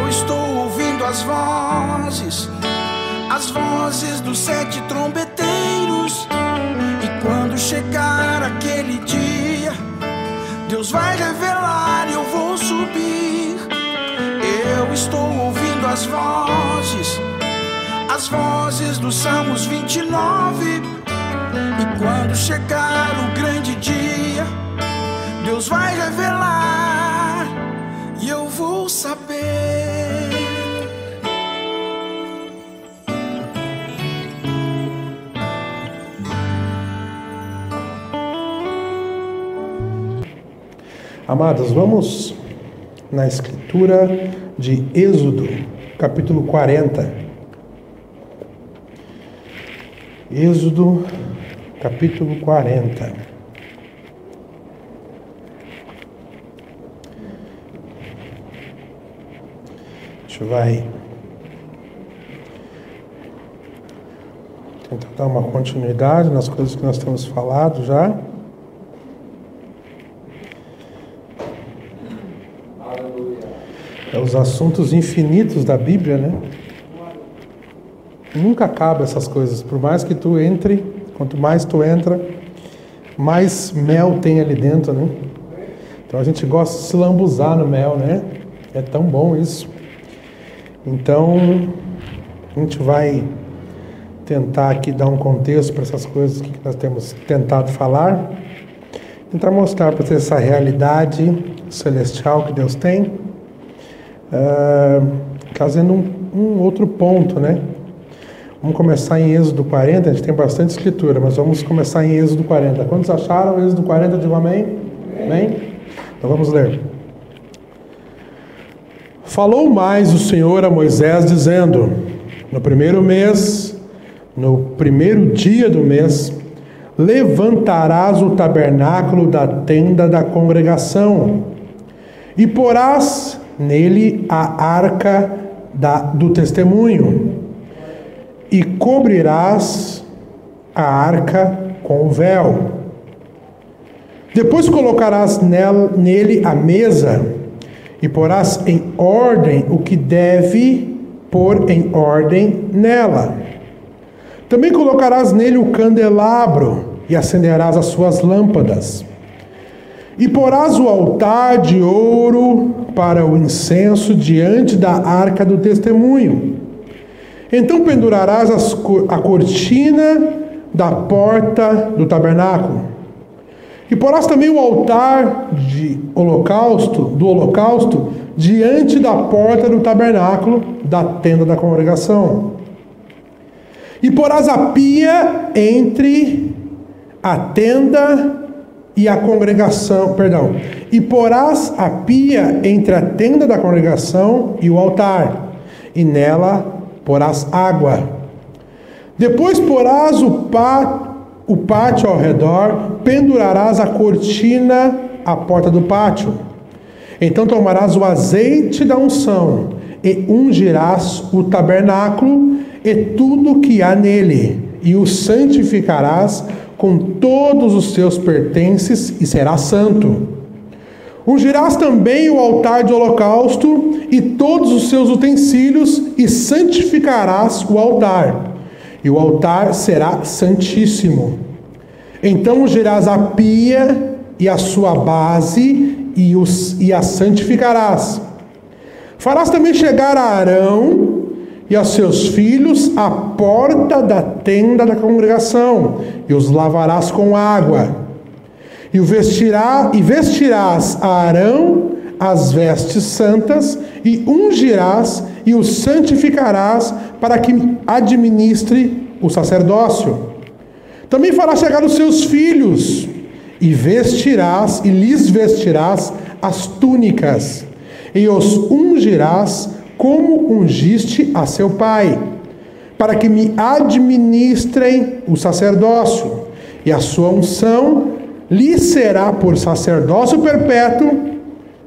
Eu estou ouvindo as vozes dos 7 trombeteiros. E quando chegar aquele dia, Deus vai revelar e eu vou subir. Eu estou ouvindo as vozes dos Salmos 29. E quando chegar o grande dia, Deus vai revelar e eu vou saber. Amados, vamos na escritura de Êxodo, capítulo 40. Êxodo, capítulo 40. A gente vai tentar dar uma continuidade nas coisas que nós temos falado já. Os assuntos infinitos da Bíblia, né? Nunca acaba essas coisas. Por mais que tu entre, quanto mais tu entra, mais mel tem ali dentro, né? Então a gente gosta de se lambuzar no mel, né? É tão bom isso. Então a gente vai tentar aqui dar um contexto para essas coisas que nós temos tentado falar. Tentar mostrar para vocês essa realidade celestial que Deus tem. Trazendo um outro ponto, né? Vamos começar em Êxodo 40. A gente tem bastante escritura, mas vamos começar em Êxodo 40. Quantos acharam Êxodo 40? Digo amém? Amém? Então vamos ler. Falou mais o Senhor a Moisés, dizendo: no primeiro mês, no primeiro dia do mês, levantarás o tabernáculo da tenda da congregação e porás nele a arca do testemunho, e cobrirás a arca com o véu. Depois colocarás nele a mesa, e porás em ordem o que deve pôr em ordem nela. Também colocarás nele o candelabro, e acenderás as suas lâmpadas. E porás o altar de ouro para o incenso diante da arca do testemunho. Então pendurarás a cortina da porta do tabernáculo. E porás também o altar do holocausto diante da porta do tabernáculo da tenda da congregação. E porás a pia entre a tenda e a congregação, e porás a pia entre a tenda da congregação e o altar, e nela porás água. Depois porás o pátio ao redor, pendurarás a cortina à porta do pátio. Então tomarás o azeite da unção, e ungirás o tabernáculo e tudo que há nele, e o santificarás com todos os seus pertences, e será santo. Ungirás também o altar de holocausto e todos os seus utensílios, e santificarás o altar, e o altar será santíssimo. Então ungirás a pia e a sua base, e a santificarás. Farás também chegar a Arão e a seus filhos à porta da tenda da congregação, e os lavarás com água. E vestirás a Arão as vestes santas, e ungirás e o santificarás para que administre o sacerdócio. Também farás chegar os seus filhos, e lhes vestirás as túnicas, e os ungirás como ungiste a seu pai, para que me administrem o sacerdócio, e a sua unção lhe será por sacerdócio perpétuo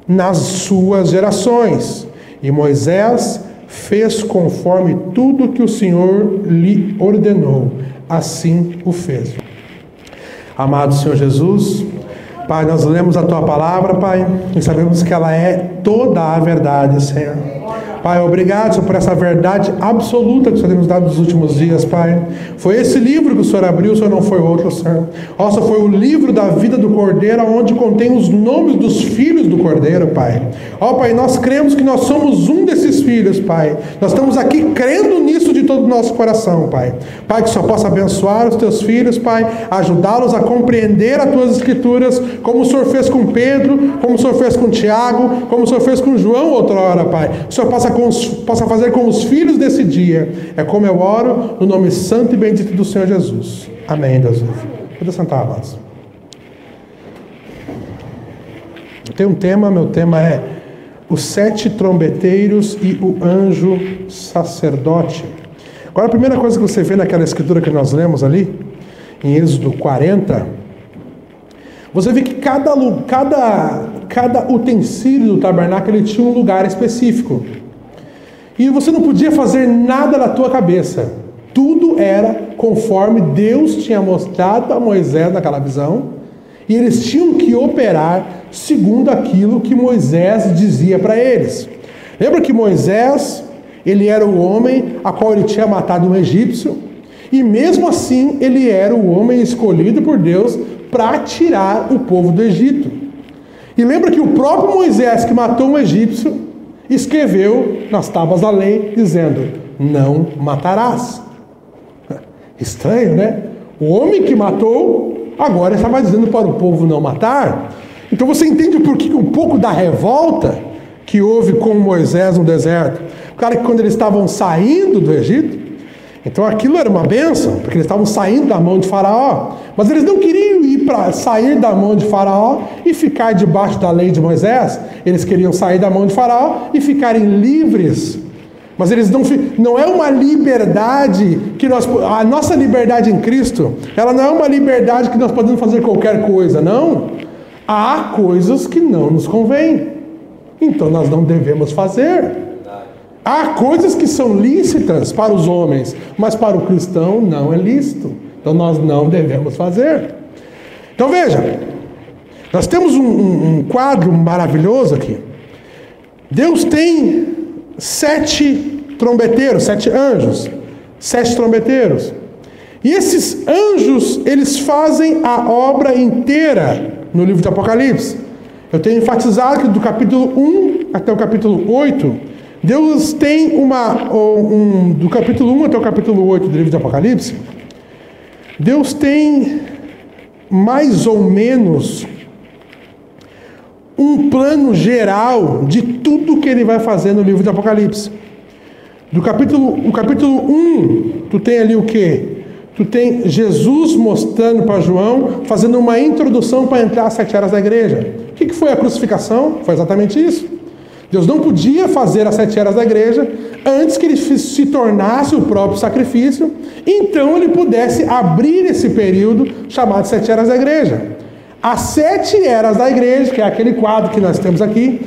nas suas gerações. E Moisés fez conforme tudo que o Senhor lhe ordenou, assim o fez. Amado Senhor Jesus, Pai, nós lemos a Tua palavra, Pai, e sabemos que ela é toda a verdade, Senhor. Pai, obrigado, Senhor, por essa verdade absoluta que o Senhor tem nos dado nos últimos dias, Pai. Foi esse livro que o Senhor abriu, o Senhor não foi outro, Senhor. Ó, Senhor, foi o livro da vida do Cordeiro, onde contém os nomes dos filhos do Cordeiro, Pai. Ó, Pai, nós cremos que nós somos um desses filhos, Pai. Nós estamos aqui crendo nisso de todo o nosso coração, Pai. Pai, que o Senhor possa abençoar os teus filhos, Pai, ajudá-los a compreender as tuas escrituras, como o Senhor fez com Pedro, como o Senhor fez com Tiago, como o Senhor fez com João outrora, Pai. O Senhor possa fazer com os filhos desse dia. É como eu oro, no nome santo e bendito do Senhor Jesus. Amém, Deus. Pode sentar, amados. Eu tenho um tema, meu tema é os 7 trombeteiros e o anjo sacerdote. Agora, a primeira coisa que você vê naquela escritura que nós lemos ali, em Êxodo 40, você vê que cada utensílio do tabernáculo ele tinha um lugar específico. E você não podia fazer nada na tua cabeça. Tudo era conforme Deus tinha mostrado a Moisés naquela visão. E eles tinham que operar segundo aquilo que Moisés dizia para eles. Lembra que Moisés, ele era o homem a qual ele tinha matado um egípcio. E mesmo assim, ele era o homem escolhido por Deus para tirar o povo do Egito. E lembra que o próprio Moisés, que matou um egípcio, escreveu nas tábuas da lei, dizendo, não matarás. Estranho, né? O homem que matou, agora estava dizendo para o povo não matar. Então você entende por que um pouco da revolta que houve com Moisés no deserto. Claro que quando eles estavam saindo do Egito, então aquilo era uma bênção, porque eles estavam saindo da mão de Faraó. Mas eles não queriam ir para sair da mão de Faraó e ficar debaixo da lei de Moisés. Eles queriam sair da mão de Faraó e ficarem livres. Mas eles não é uma liberdade que a nossa liberdade em Cristo, ela não é uma liberdade que nós podemos fazer qualquer coisa, não. Há coisas que não nos convêm. Então nós não devemos fazer. Há coisas que são lícitas para os homens, mas para o cristão não é lícito. Então nós não devemos fazer. Então veja, nós temos um quadro maravilhoso aqui. Deus tem 7 trombeteiros, 7 anjos, 7 trombeteiros. E esses anjos, eles fazem a obra inteira no livro de Apocalipse. Eu tenho enfatizado que do capítulo 1 até o capítulo 8, Deus tem do capítulo 1 até o capítulo 8 do livro de Apocalipse, Deus tem mais ou menos um plano geral de tudo que ele vai fazer no livro de Apocalipse. O capítulo 1, tu tem ali o quê? Tu tem Jesus mostrando para João, fazendo uma introdução para entrar às 7 eras da igreja. O que foi a crucificação? Foi exatamente isso. Deus não podia fazer as 7 eras da igreja antes que ele se tornasse o próprio sacrifício, então ele pudesse abrir esse período chamado 7 eras da igreja. As 7 eras da igreja, que é aquele quadro que nós temos aqui,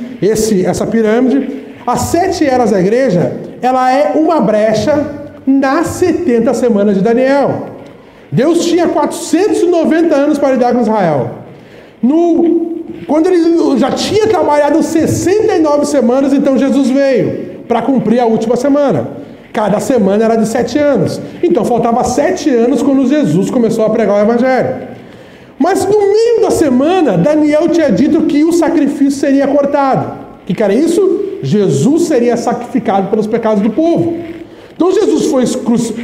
essa pirâmide, as 7 eras da igreja, ela é uma brecha nas 70 semanas de Daniel. Deus tinha 490 anos para lidar com Israel. Quando ele já tinha trabalhado 69 semanas, então Jesus veio para cumprir a última semana. Cada semana era de 7 anos. Então faltava 7 anos quando Jesus começou a pregar o Evangelho. Mas no meio da semana, Daniel tinha dito que o sacrifício seria cortado. O que era isso? Jesus seria sacrificado pelos pecados do povo. Então Jesus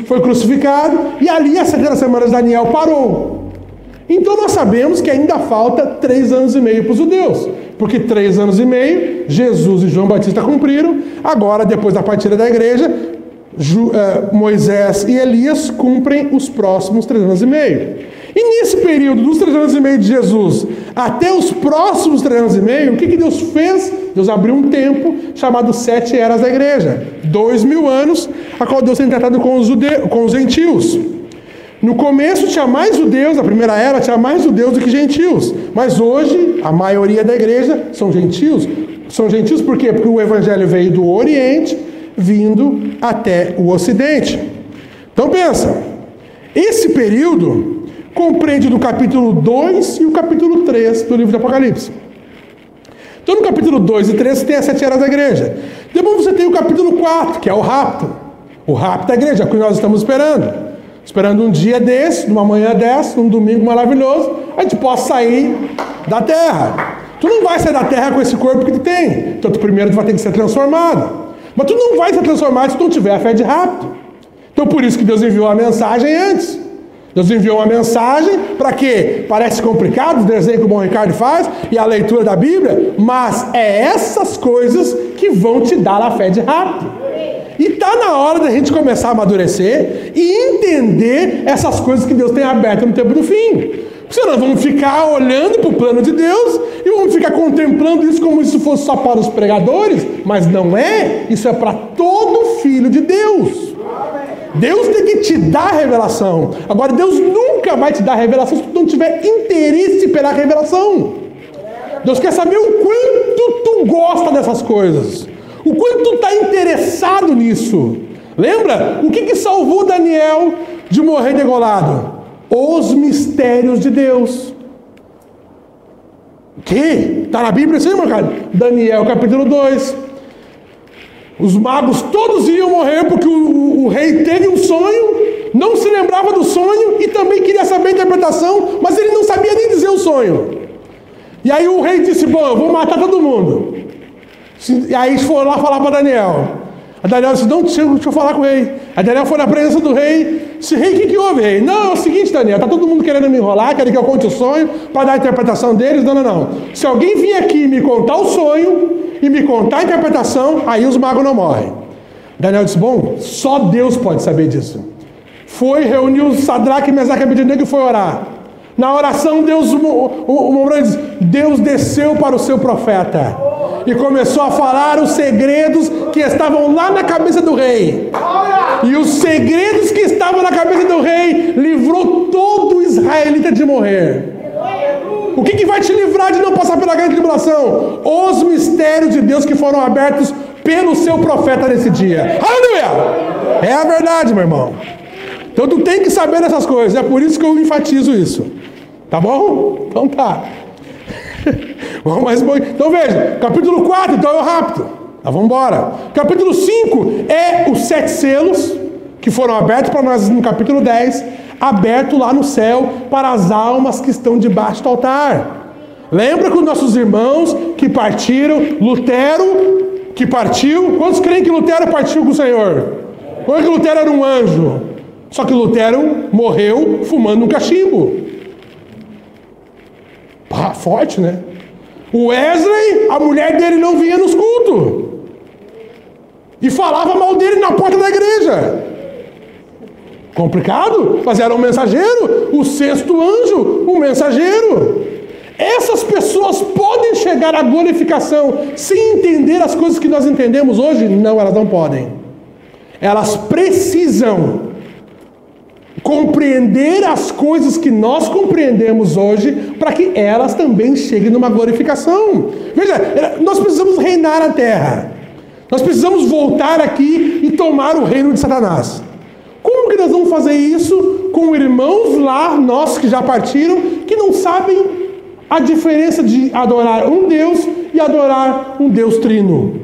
foi crucificado e ali as 70 semanas de Daniel parou. Então nós sabemos que ainda falta 3 anos e meio para os judeus, porque 3 anos e meio Jesus e João Batista cumpriram. Agora, depois da partida da igreja, Moisés e Elias cumprem os próximos 3 anos e meio. E nesse período dos 3 anos e meio de Jesus até os próximos 3 anos e meio, o que Deus fez? Deus abriu um tempo chamado 7 eras da igreja, 2000 anos, a qual Deus tem tratado com os gentios. No começo tinha mais judeus, na primeira era tinha mais judeus do que gentios. Mas hoje, a maioria da igreja são gentios. São gentios por quê? Porque o evangelho veio do Oriente, vindo até o Ocidente. Então pensa, esse período compreende do capítulo 2 e o capítulo 3 do livro de Apocalipse. Então no capítulo 2 e 3 você tem as 7 eras da igreja. Depois você tem o capítulo 4, que é o rapto. O rapto da igreja, é o que nós estamos esperando. Esperando um dia desse, numa manhã dessa, num domingo maravilhoso, a gente possa sair da terra. Tu não vai sair da terra com esse corpo que tu tem. Então tu primeiro tu vai ter que ser transformado. Mas tu não vai ser transformado se tu não tiver a fé de rapto. Então por isso que Deus enviou a mensagem antes. Deus enviou uma mensagem para quê? Parece complicado o desenho que o bom Ricardo faz e a leitura da Bíblia, mas é essas coisas que vão te dar a fé de rapto. E está na hora da gente começar a amadurecer e entender essas coisas que Deus tem aberto no tempo do fim. Senão nós vamos ficar olhando para o plano de Deus e vamos ficar contemplando isso como se isso fosse só para os pregadores, mas não é. Isso é para todo filho de Deus. Deus tem que te dar revelação. Agora, Deus nunca vai te dar revelação se tu não tiver interesse pela revelação. Deus quer saber o quanto tu gosta dessas coisas. O quanto tu está interessado nisso. Lembra? O que salvou Daniel de morrer degolado? Os mistérios de Deus. O quê? Está na Bíblia isso aí, meu cara? Daniel capítulo 2. Os magos todos iam morrer porque o rei teve um sonho, não se lembrava do sonho e também queria saber a interpretação, mas ele não sabia nem dizer o sonho. E aí o rei disse, bom, eu vou matar todo mundo. E aí eles foram lá falar para Daniel. A Daniel disse, não, deixa eu falar com o rei. A Daniel foi na presença do rei. Disse, rei, o que houve, rei? Não, é o seguinte, Daniel, está todo mundo querendo me enrolar, querem que eu conte o sonho para dar a interpretação deles. Não. Se alguém vir aqui me contar o sonho e me contar a interpretação, aí os magos não morrem. Daniel disse, bom, só Deus pode saber disso. Foi, reuniu Sadraque, Mesaque e Abednego e foi orar. Na oração, Deus desceu para o seu profeta e começou a falar os segredos que estavam lá na cabeça do rei. E os segredos que estavam na cabeça do rei livrou todo israelita de morrer. O que vai te livrar de não passar pela grande tribulação? Os mistérios de Deus que foram abertos pelo seu profeta nesse dia. Aleluia! É a verdade, meu irmão. Então tu tem que saber dessas coisas. É por isso que eu enfatizo isso. Tá bom? Então tá. Vamos mais um pouquinho. Então veja, capítulo 4, então é o rapto. Tá, vamos embora. Capítulo 5 é os 7 selos que foram abertos para nós no capítulo 10. Aberto lá no céu para as almas que estão debaixo do altar. Lembra que os nossos irmãos que partiram, Lutero que partiu, quantos creem que Lutero partiu com o Senhor? Quando que Lutero era um anjo? Só que Lutero morreu fumando um cachimbo. Pá, forte, né? O Wesley, a mulher dele não vinha nos cultos e falava mal dele na porta da igreja. Complicado, mas era um mensageiro, o 6º anjo, um mensageiro. Essas pessoas podem chegar à glorificação sem entender as coisas que nós entendemos hoje? Não, elas não podem. Elas precisam compreender as coisas que nós compreendemos hoje para que elas também cheguem numa glorificação. Veja, nós precisamos reinar na terra. Nós precisamos voltar aqui e tomar o reino de Satanás. Como que nós vamos fazer isso com irmãos lá, nossos que já partiram, que não sabem a diferença de adorar um Deus e adorar um Deus trino?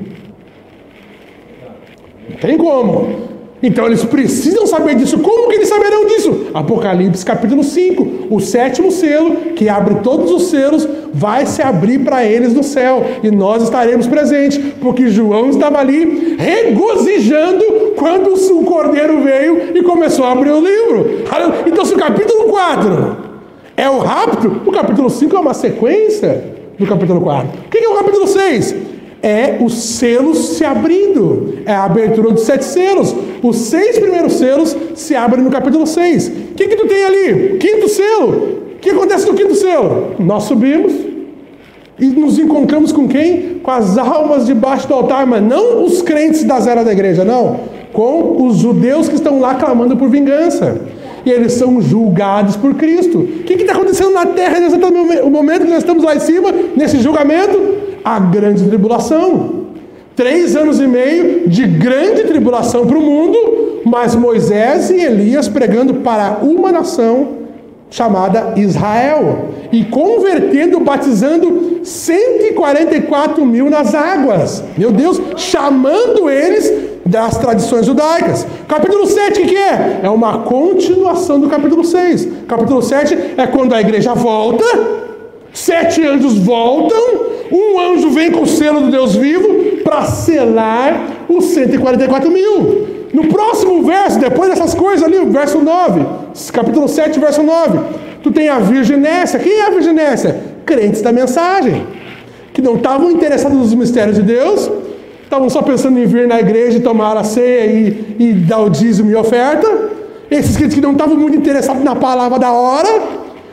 Não tem como. Então eles precisam saber disso. Como que eles saberão disso? Apocalipse capítulo 5. O 7º selo, que abre todos os selos, vai se abrir para eles no céu. E nós estaremos presentes. Porque João estava ali regozijando quando o Cordeiro veio e começou a abrir o livro. Então se o capítulo 4 é o rapto, o capítulo 5 é uma sequência do capítulo 4. O que é o capítulo 6? É os selos se abrindo. É a abertura dos 7 selos. Os 6 primeiros selos se abrem no capítulo 6. O que tu tem ali? 5º selo. O que acontece no 5º selo? Nós subimos e nos encontramos com quem? Com as almas debaixo do altar, mas não os crentes das eras da igreja, não. Com os judeus que estão lá clamando por vingança. E eles são julgados por Cristo. O que está acontecendo na terra nesse momento que nós estamos lá em cima, nesse julgamento? A grande tribulação. 3 anos e meio de grande tribulação para o mundo, mas Moisés e Elias pregando para uma nação chamada Israel, e convertendo, batizando 144 mil nas águas. Meu Deus, chamando eles das tradições judaicas. Capítulo 7, o que é? É uma continuação do capítulo 6. Capítulo 7 é quando a igreja volta, 7 anjos voltam, um anjo vem com o selo do Deus vivo para selar os 144 mil. No próximo verso, depois dessas coisas ali, o verso 9, capítulo 7, verso 9, tu tem a virginécia. Quem é a virginécia? Crentes da mensagem, que não estavam interessados nos mistérios de Deus, estavam só pensando em vir na igreja e tomar a ceia e dar o dízimo e oferta. Esses crentes que não estavam muito interessados na palavra da hora,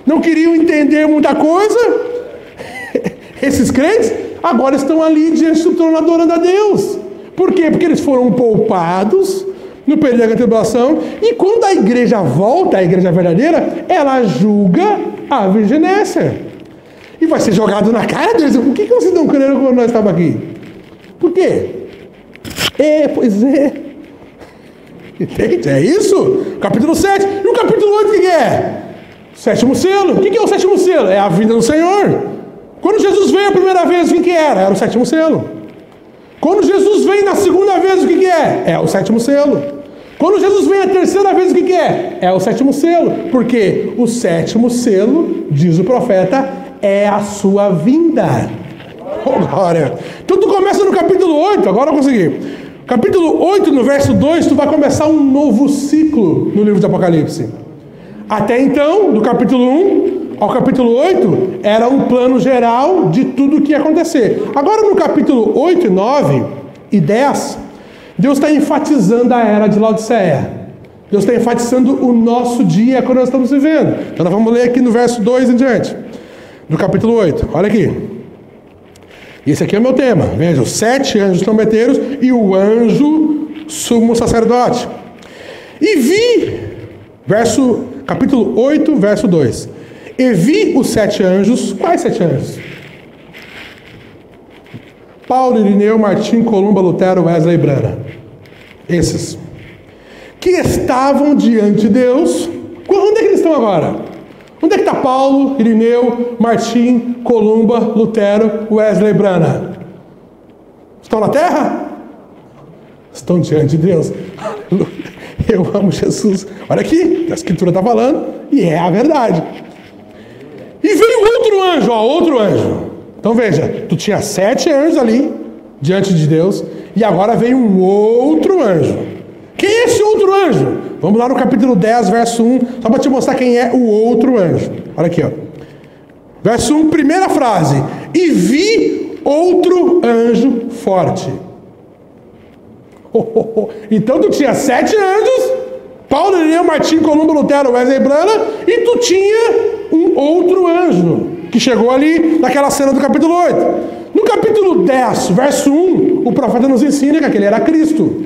não queriam entender muita coisa. Esses crentes agora estão ali diante do trono adorando a Deus. Por quê? Porque eles foram poupados no período da tribulação, e quando a igreja volta, a igreja verdadeira, ela julga a virginécia. E vai ser jogado na cara deles. Por que vocês não creram quando nós estávamos aqui? Por quê? Pois é. Entende? É isso? Capítulo 7. E o capítulo 8 o que é? Sétimo selo. O que é o sétimo selo? É a vinda do Senhor. Quando Jesus veio a primeira vez, o que era? Era o sétimo selo. Quando Jesus vem na segunda vez, o que é? É o sétimo selo. Quando Jesus vem a terceira vez, o que é? É o sétimo selo. Porque o sétimo selo, diz o profeta, é a sua vinda. Oh, glória! Então tu começa no capítulo 8, agora eu consegui. Capítulo 8, no verso 2, tu vai começar um novo ciclo no livro de Apocalipse. Até então, do capítulo 1 ao capítulo 8, era um plano geral de tudo o que ia acontecer. Agora no capítulo 8, 9 e 10, Deus está enfatizando a era de Laodiceia. Deus está enfatizando o nosso dia quando nós estamos vivendo. Então nós vamos ler aqui no verso 2 em diante, do capítulo 8. Olha aqui. Esse aqui é o meu tema. Veja, os 7 anjos trombeteiros e o anjo sumo sacerdote. E vi, capítulo 8, verso 2. E vi os 7 anjos. Quais 7 anjos? Paulo, Irineu, Martim, Columba, Lutero, Wesley e Brana. Esses. Que estavam diante de Deus. Onde é que eles estão agora? Onde é que está Paulo, Irineu, Martim, Columba, Lutero, Wesley e Brana? Estão na terra? Estão diante de Deus. Eu amo Jesus. Olha aqui, a escritura está falando, e é a verdade. E veio outro anjo, outro anjo. Então veja, tu tinha 7 anjos ali, diante de Deus, e agora veio um outro anjo. Quem é esse outro anjo? Vamos lá no capítulo 10, verso 1, só para te mostrar quem é o outro anjo. Olha aqui, ó. Verso 1, primeira frase. E vi outro anjo forte. Então tu tinha 7 anjos, Paulo, Irineu, Martim, Columba, Lutero, Wesley e Brana, e tu tinha um outro anjo, que chegou ali naquela cena do capítulo 8. No capítulo 10, verso 1, o profeta nos ensina que aquele era Cristo.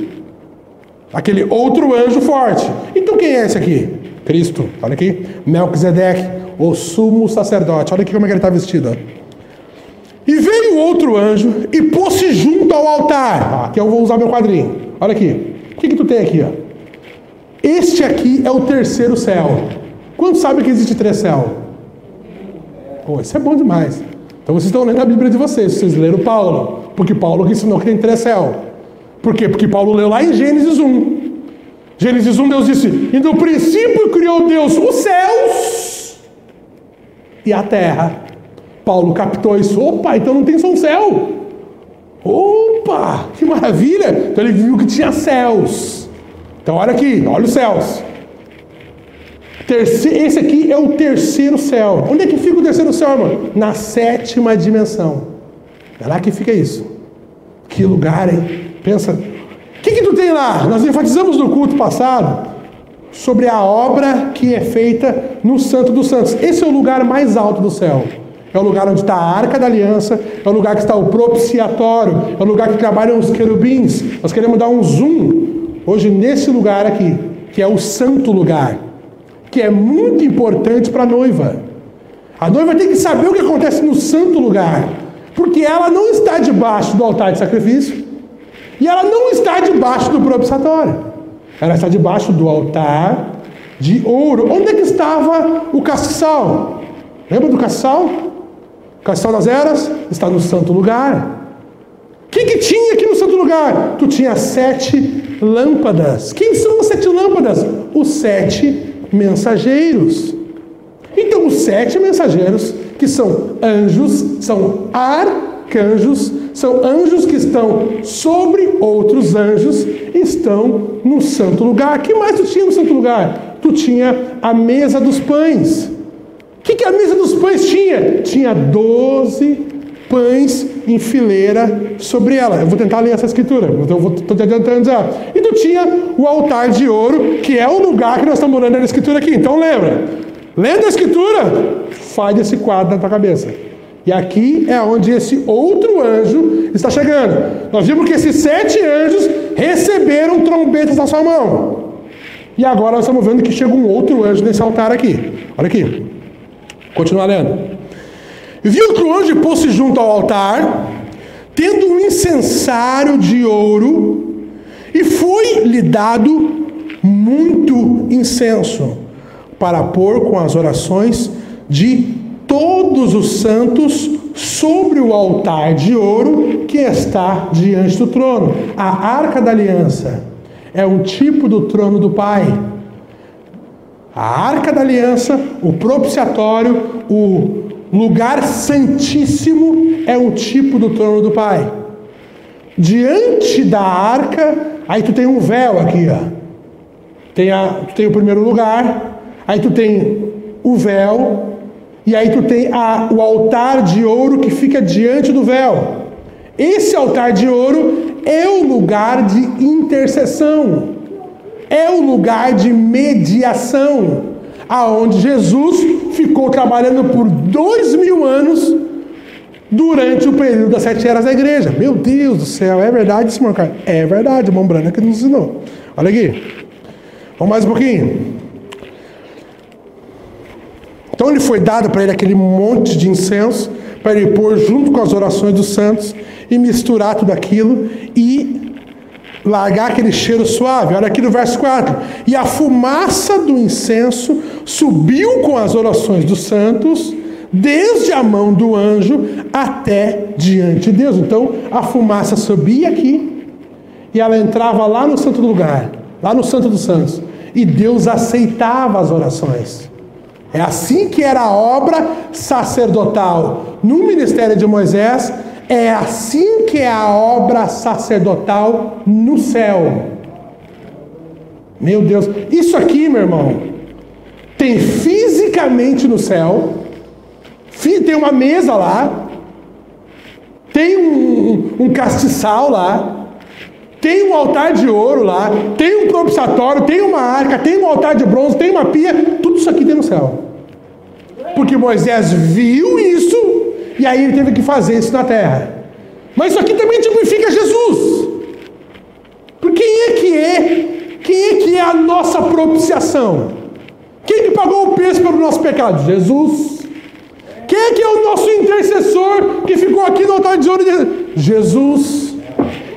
Aquele outro anjo forte. Então quem é esse aqui? Cristo. Olha aqui. Melquisedeque, o sumo sacerdote. Olha aqui como é que ele está vestido. Ó. E veio outro anjo e pôs-se junto ao altar. Aqui eu vou usar meu quadrinho. Olha aqui. O que tu tem aqui? Ó? Este aqui é o terceiro céu. Quantos sabem que existe 3 céus? Pô, isso é bom demais. Então vocês estão lendo a Bíblia de vocês. Vocês leram Paulo. Porque Paulo ensinou que tem 3 céus. Por quê? Porque Paulo leu lá em Gênesis 1. Gênesis 1, Deus disse: e no princípio criou Deus os céus e a terra. Paulo captou isso. Opa, então não tem só um céu. Opa, que maravilha. Então ele viu que tinha céus. Então olha aqui, olha os céus. Esse aqui é o terceiro céu. Onde é que fica o terceiro céu, irmão? Na 7ª dimensão. É lá que fica isso. Que lugar, hein? Pensa, o que tu tem lá? Nós enfatizamos no culto passado sobre a obra que é feita no Santo dos Santos. Esse é o lugar mais alto do céu. É o lugar onde está a Arca da Aliança, é o lugar que está o propiciatório, é o lugar que trabalham os querubins. Nós queremos dar um zoom hoje nesse lugar aqui, que é o santo lugar, que é muito importante para a noiva. A noiva tem que saber o que acontece no santo lugar, porque ela não está debaixo do altar de sacrifício, e ela não está debaixo do propiciatório. Ela está debaixo do altar de ouro. Onde é que estava o castiçal? Lembra do castiçal? O castiçal das eras está no santo lugar. O que tinha aqui no santo lugar? Tu tinha 7 lâmpadas. Quem são as 7 lâmpadas? Os 7 mensageiros. Então, os 7 mensageiros, que são anjos, são arcanjos, são anjos que estão sobre outros anjos, estão no santo lugar. O que mais tu tinha no santo lugar? Tu tinha a mesa dos pães. O que a mesa dos pães tinha? Tinha 12 pães em fileira sobre ela. Eu vou tentar ler essa escritura, estou te adiantando já. E tu tinha o altar de ouro, que é o lugar que nós estamos lendo na escritura aqui. Então lembra, lendo a escritura, faz esse quadro na tua cabeça. E aqui é onde esse outro anjo está chegando. Nós vimos que esses 7 anjos receberam trombetas na sua mão. E agora nós estamos vendo que chega um outro anjo nesse altar aqui. Olha aqui. Continua lendo. Viu que o anjo pôs-se junto ao altar, tendo um incensário de ouro, e foi-lhe dado muito incenso, para pôr com as orações de todos os santos sobre o altar de ouro que está diante do trono. A arca da aliança é um tipo do trono do Pai. A arca da aliança, o propiciatório, o lugar santíssimo é um tipo do trono do Pai. Diante da arca, aí tu tem um véu aqui, ó. Tu tem o primeiro lugar, aí tu tem o véu, e aí tu tem o altar de ouro que fica diante do véu. Esse altar de ouro é o lugar de intercessão, é o lugar de mediação, aonde Jesus ficou trabalhando por 2000 anos durante o período das 7 eras da igreja. Meu Deus do céu, é verdade isso, irmão Carlos? É verdade, irmão Brana que nos ensinou. Olha aqui, vamos mais um pouquinho. Então ele foi dado para ele aquele monte de incenso, para ele pôr junto com as orações dos santos e misturar tudo aquilo e largar aquele cheiro suave. Olha aqui no verso 4. E a fumaça do incenso subiu com as orações dos santos, desde a mão do anjo até diante de Deus. Então a fumaça subia aqui e ela entrava lá no santo lugar, lá no santo dos santos, e Deus aceitava as orações. É assim que era a obra sacerdotal no ministério de Moisés. É assim que é a obra sacerdotal no céu. Meu Deus, isso aqui, meu irmão, tem fisicamente no céu, tem uma mesa lá, tem um castiçal lá, tem um altar de ouro lá, tem um propiciatório, tem uma arca, tem um altar de bronze, tem uma pia, tudo isso aqui tem no céu. Porque Moisés viu isso, e aí ele teve que fazer isso na terra. Mas isso aqui também tipifica Jesus. Porque quem é a nossa propiciação? Quem que pagou o preço pelo nosso pecado? Jesus. Quem é o nosso intercessor que ficou aqui no altar de ouro? Jesus.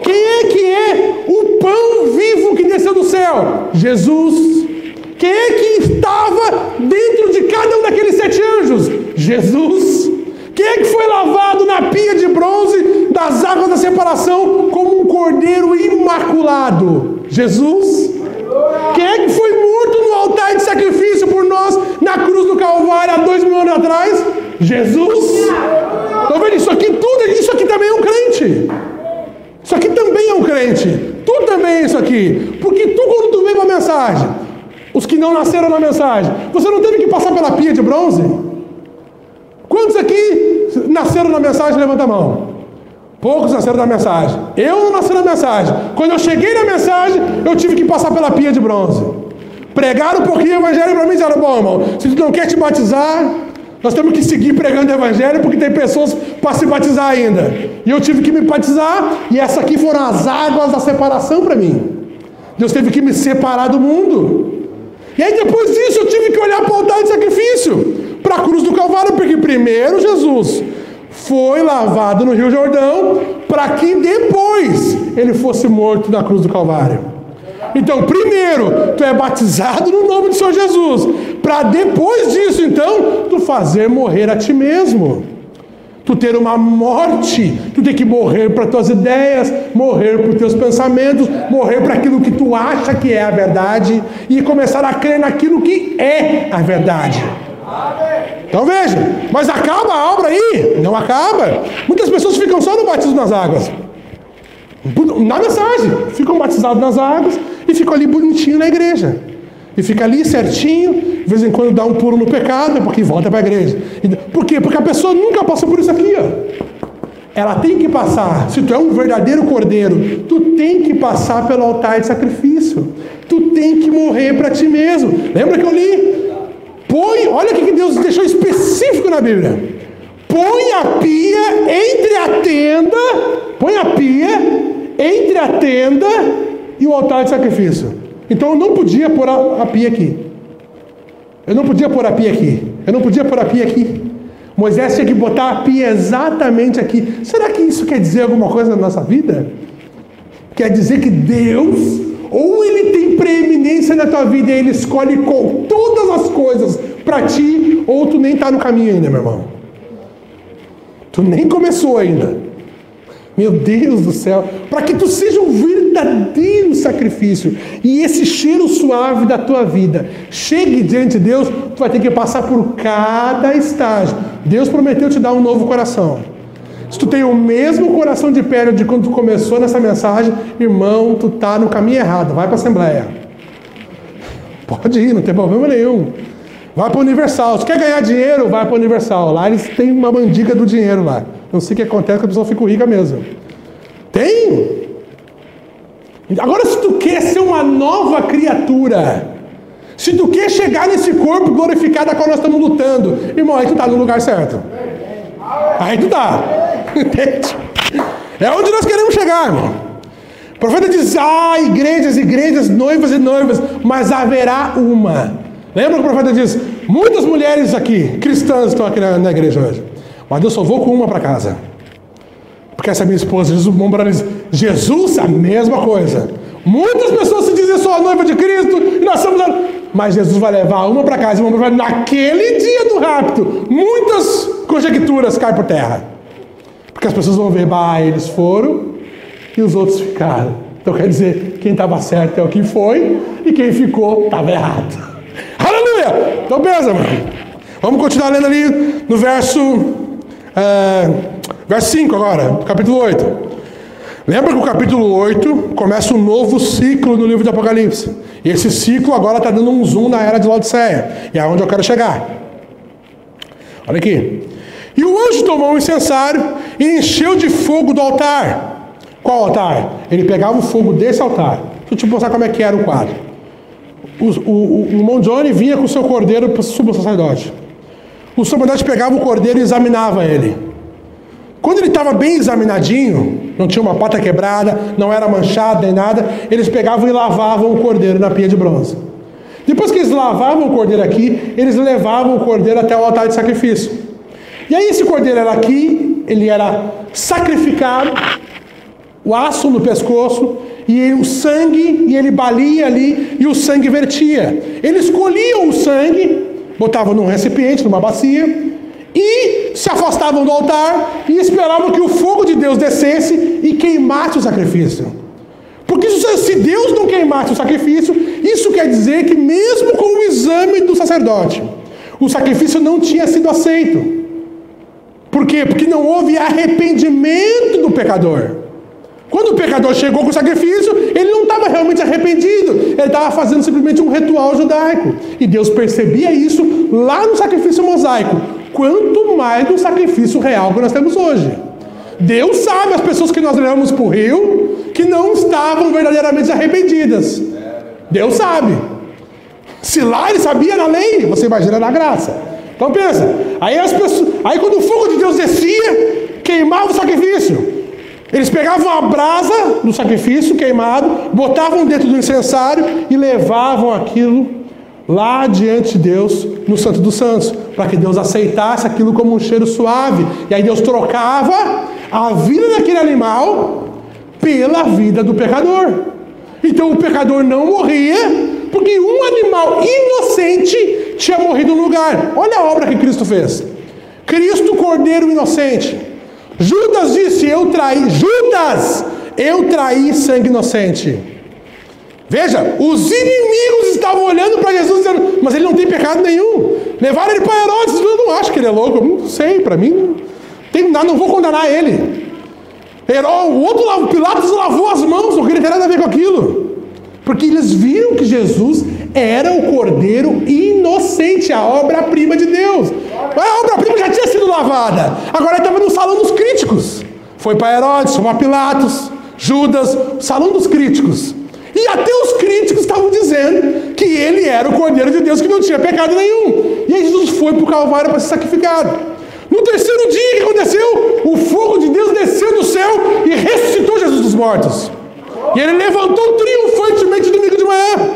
Quem é o pão vivo que desceu do céu? Jesus. Quem é que estava dentro de cada um daqueles 7 anjos? Jesus. Quem é que foi lavado na pia de bronze das águas da separação como um cordeiro imaculado? Jesus. Quem é que foi morto no altar de sacrifício por nós na cruz do Calvário há 2000 anos atrás? Jesus. Estão vendo? Isso aqui também é um crente. Isso aqui também é um crente. Tu também é isso aqui. Porque tu, quando tu veio uma mensagem, os que não nasceram na mensagem, você não teve que passar pela pia de bronze? Quantos aqui nasceram na mensagem? Levanta a mão. Poucos nasceram na mensagem. Eu não nasci na mensagem. Quando eu cheguei na mensagem, eu tive que passar pela pia de bronze. Pregaram um pouquinho o evangelho para mim e disseram: bom, irmão, se tu não quer te batizar, nós temos que seguir pregando o evangelho, porque tem pessoas para se batizar ainda. E eu tive que me batizar, e essas aqui foram as águas da separação para mim. Deus teve que me separar do mundo. E aí depois disso eu tive que olhar para o altar de sacrifício, para a cruz do Calvário, porque primeiro Jesus foi lavado no Rio Jordão, para que depois ele fosse morto na cruz do Calvário. Então, primeiro, tu é batizado no nome do Senhor Jesus, para depois disso, então, tu fazer morrer a ti mesmo. Tu ter uma morte, tu tem que morrer para tuas ideias, morrer para os teus pensamentos, morrer para aquilo que tu acha que é a verdade e começar a crer naquilo que é a verdade. Então veja, mas acaba a obra aí? Não acaba. Muitas pessoas ficam só no batismo nas águas. Na mensagem, ficam batizados nas águas e ficam ali bonitinho na igreja. E fica ali certinho, de vez em quando dá um pulo no pecado, porque volta para a igreja. Por quê? Porque a pessoa nunca passou por isso aqui, ó. Ela tem que passar. Se tu é um verdadeiro cordeiro, tu tem que passar pelo altar de sacrifício. Tu tem que morrer para ti mesmo. Lembra que eu li? Olha o que Deus deixou específico na Bíblia. Põe a pia entre a tenda, e o altar de sacrifício. Então eu não podia pôr a pia aqui. Eu não podia pôr a pia aqui. Moisés tinha que botar a pia exatamente aqui. Será que isso quer dizer alguma coisa na nossa vida? Quer dizer que Deus, ou Ele tem preeminência na tua vida e Ele escolhe com todas as coisas para ti, ou tu nem está no caminho ainda, meu irmão. Tu nem começou ainda. Meu Deus do céu, para que tu seja um verdadeiro sacrifício e esse cheiro suave da tua vida chegue diante de Deus, tu vai ter que passar por cada estágio. Deus prometeu te dar um novo coração. Se tu tem o mesmo coração de pedra de quando tu começou nessa mensagem, irmão, tu tá no caminho errado, vai para a Assembleia. Pode ir, não tem problema nenhum. Vai para o Universal. Se quer ganhar dinheiro, vai para o Universal. Lá eles têm uma mandiga do dinheiro lá. Não sei o que acontece, que a pessoa fica rica mesmo. Tem. Agora, se tu quer ser uma nova criatura, se tu quer chegar nesse corpo glorificado a qual nós estamos lutando, irmão, aí tu tá no lugar certo. Aí tu tá. Entende? É onde nós queremos chegar, irmão. O profeta diz, igrejas, noivas e noivas, mas haverá uma. Lembra que o profeta diz, muitas mulheres aqui, cristãs, estão aqui na igreja hoje, mas eu só vou com uma para casa. Porque essa é minha esposa, Jesus, bom para eles. Jesus, a mesma coisa. Muitas pessoas se dizem, sou a noiva de Cristo, e nós somos a... Mas Jesus vai levar uma para casa e uma para naquele dia do rapto. Muitas conjecturas caem por terra. Porque as pessoas vão ver, eles foram e os outros ficaram. Então quer dizer, quem estava certo é o que foi, e quem ficou estava errado. Aleluia! Então pensa, mano. Vamos continuar lendo ali no verso 5 agora, do capítulo 8. Lembra que o capítulo 8 começa um novo ciclo no livro de Apocalipse. E esse ciclo agora está dando um zoom na era de Laodiceia. E é onde eu quero chegar. Olha aqui. E o anjo tomou um incensário e encheu de fogo do altar. Qual altar? Ele pegava o fogo desse altar. Deixa eu te mostrar como é que era o quadro. O irmão Johnny vinha com o seu cordeiro para o sumo sacerdote. O sacerdote pegava o cordeiro e examinava ele. Quando ele estava bem examinadinho, não tinha uma pata quebrada, não era manchado nem nada, eles pegavam e lavavam o cordeiro na pia de bronze. Depois que eles lavavam o cordeiro aqui, eles levavam o cordeiro até o altar de sacrifício. E aí esse cordeiro era aqui, ele era sacrificado, o aço no pescoço, e o sangue, e ele balia ali, e o sangue vertia. Eles colhiam o sangue, botavam num recipiente, numa bacia, e se afastavam do altar, e esperavam que o fogo de Deus descesse e queimasse o sacrifício. Porque se Deus não queimasse o sacrifício, isso quer dizer que mesmo com o exame do sacerdote, o sacrifício não tinha sido aceito. Por quê? Porque não houve arrependimento do pecador. Quando o pecador chegou com o sacrifício, ele não estava realmente arrependido. Ele estava fazendo simplesmente um ritual judaico. E Deus percebia isso lá no sacrifício mosaico. Quanto mais no sacrifício real que nós temos hoje. Deus sabe as pessoas que nós levamos para o rio, que não estavam verdadeiramente arrependidas. Deus sabe. Se lá ele sabia na lei, você imagina na graça. Então pensa, aí quando o fogo de Deus descia, queimava o sacrifício. Eles pegavam a brasa do sacrifício queimado, botavam dentro do incensário e levavam aquilo lá diante de Deus, no Santo dos Santos, para que Deus aceitasse aquilo como um cheiro suave. E aí Deus trocava a vida daquele animal pela vida do pecador. Então o pecador não morria, porque um animal inocente tinha morrido no lugar. Olha a obra que Cristo fez. Cristo, cordeiro inocente. Judas disse, eu traí sangue inocente. Veja, os inimigos estavam olhando para Jesus dizendo, mas ele não tem pecado nenhum. Levaram ele para Herodes, eu não acho que ele é louco, eu não sei, para mim não tem nada, não vou condenar ele. O outro, Pilatos, lavou as mãos, não queria ter nada a ver com aquilo. Porque eles viram que Jesus era o cordeiro inocente, a obra-prima de Deus. A obra-prima já tinha sido lavada, agora ele estava no salão dos críticos. Foi para Herodes, foi para Pilatos, Judas, salão dos críticos. E até os críticos estavam dizendo que ele era o cordeiro de Deus, que não tinha pecado nenhum. E aí Jesus foi para o Calvário para ser sacrificado. No terceiro dia, o que aconteceu? O fogo de Deus desceu do céu e ressuscitou Jesus dos mortos. E ele levantou triunfantemente domingo de manhã.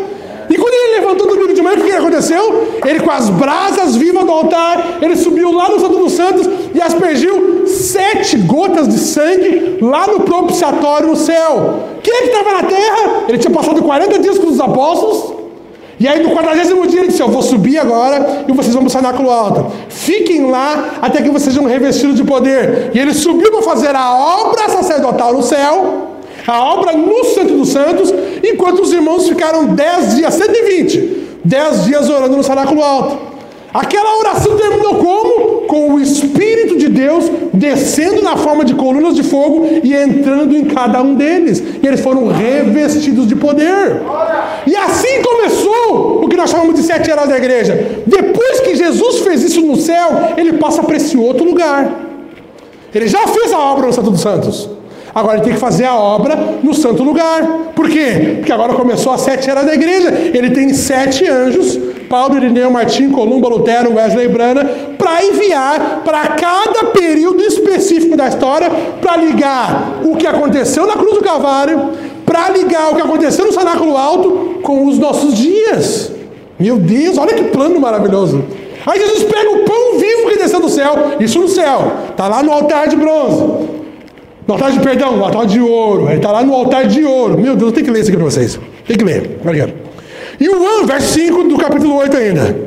E quando ele levantou domingo de manhã, o que aconteceu? Ele, com as brasas vivas do altar, ele subiu lá no Santo dos Santos e aspergiu 7 gotas de sangue lá no propiciatório no céu. Quem é que estava na terra? Ele tinha passado 40 dias com os apóstolos. E aí no 40º dia ele disse, eu vou subir agora e vocês vão para o cenáculo alto. Fiquem lá até que vocês sejam revestidos de poder. E ele subiu para fazer a obra sacerdotal no céu, a obra no Santo dos Santos, enquanto os irmãos ficaram 10 dias, 10 dias orando no cenáculo alto. Aquela oração terminou como? Com o Espírito de Deus descendo na forma de colunas de fogo e entrando em cada um deles. E eles foram revestidos de poder. E assim começou o que nós chamamos de 7 eras da igreja. Depois que Jesus fez isso no céu, ele passa para esse outro lugar. Ele já fez a obra no Santo dos Santos. Agora ele tem que fazer a obra no santo lugar. Por quê? Porque agora começou a 7 eras da igreja. Ele tem 7 anjos, Paulo, Irineu, Martim, Columba, Lutero, Wesley e Brana, para enviar para cada período específico da história, para ligar o que aconteceu na cruz do Calvário, para ligar o que aconteceu no cenáculo alto com os nossos dias. Meu Deus, olha que plano maravilhoso. Aí Jesus pega o pão vivo que desceu do céu, isso no céu, está lá no altar de bronze. No altar de perdão, no altar de ouro. Ele está lá no altar de ouro. Meu Deus, tem que ler isso aqui para vocês. Tem que ler. Obrigado. E o anjo, verso 5 do capítulo 8 ainda.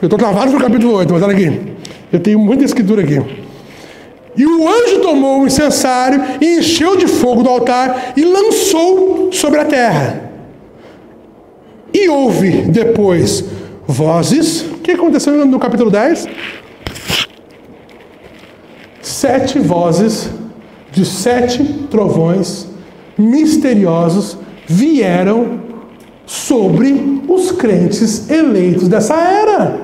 Eu estou travado no capítulo 8, mas olha aqui. Eu tenho muita escritura aqui. E o anjo tomou o incensário e encheu de fogo do altar e lançou sobre a terra. E houve depois vozes. O que aconteceu no capítulo 10? 7 vozes de 7 trovões misteriosos vieram sobre os crentes eleitos dessa era.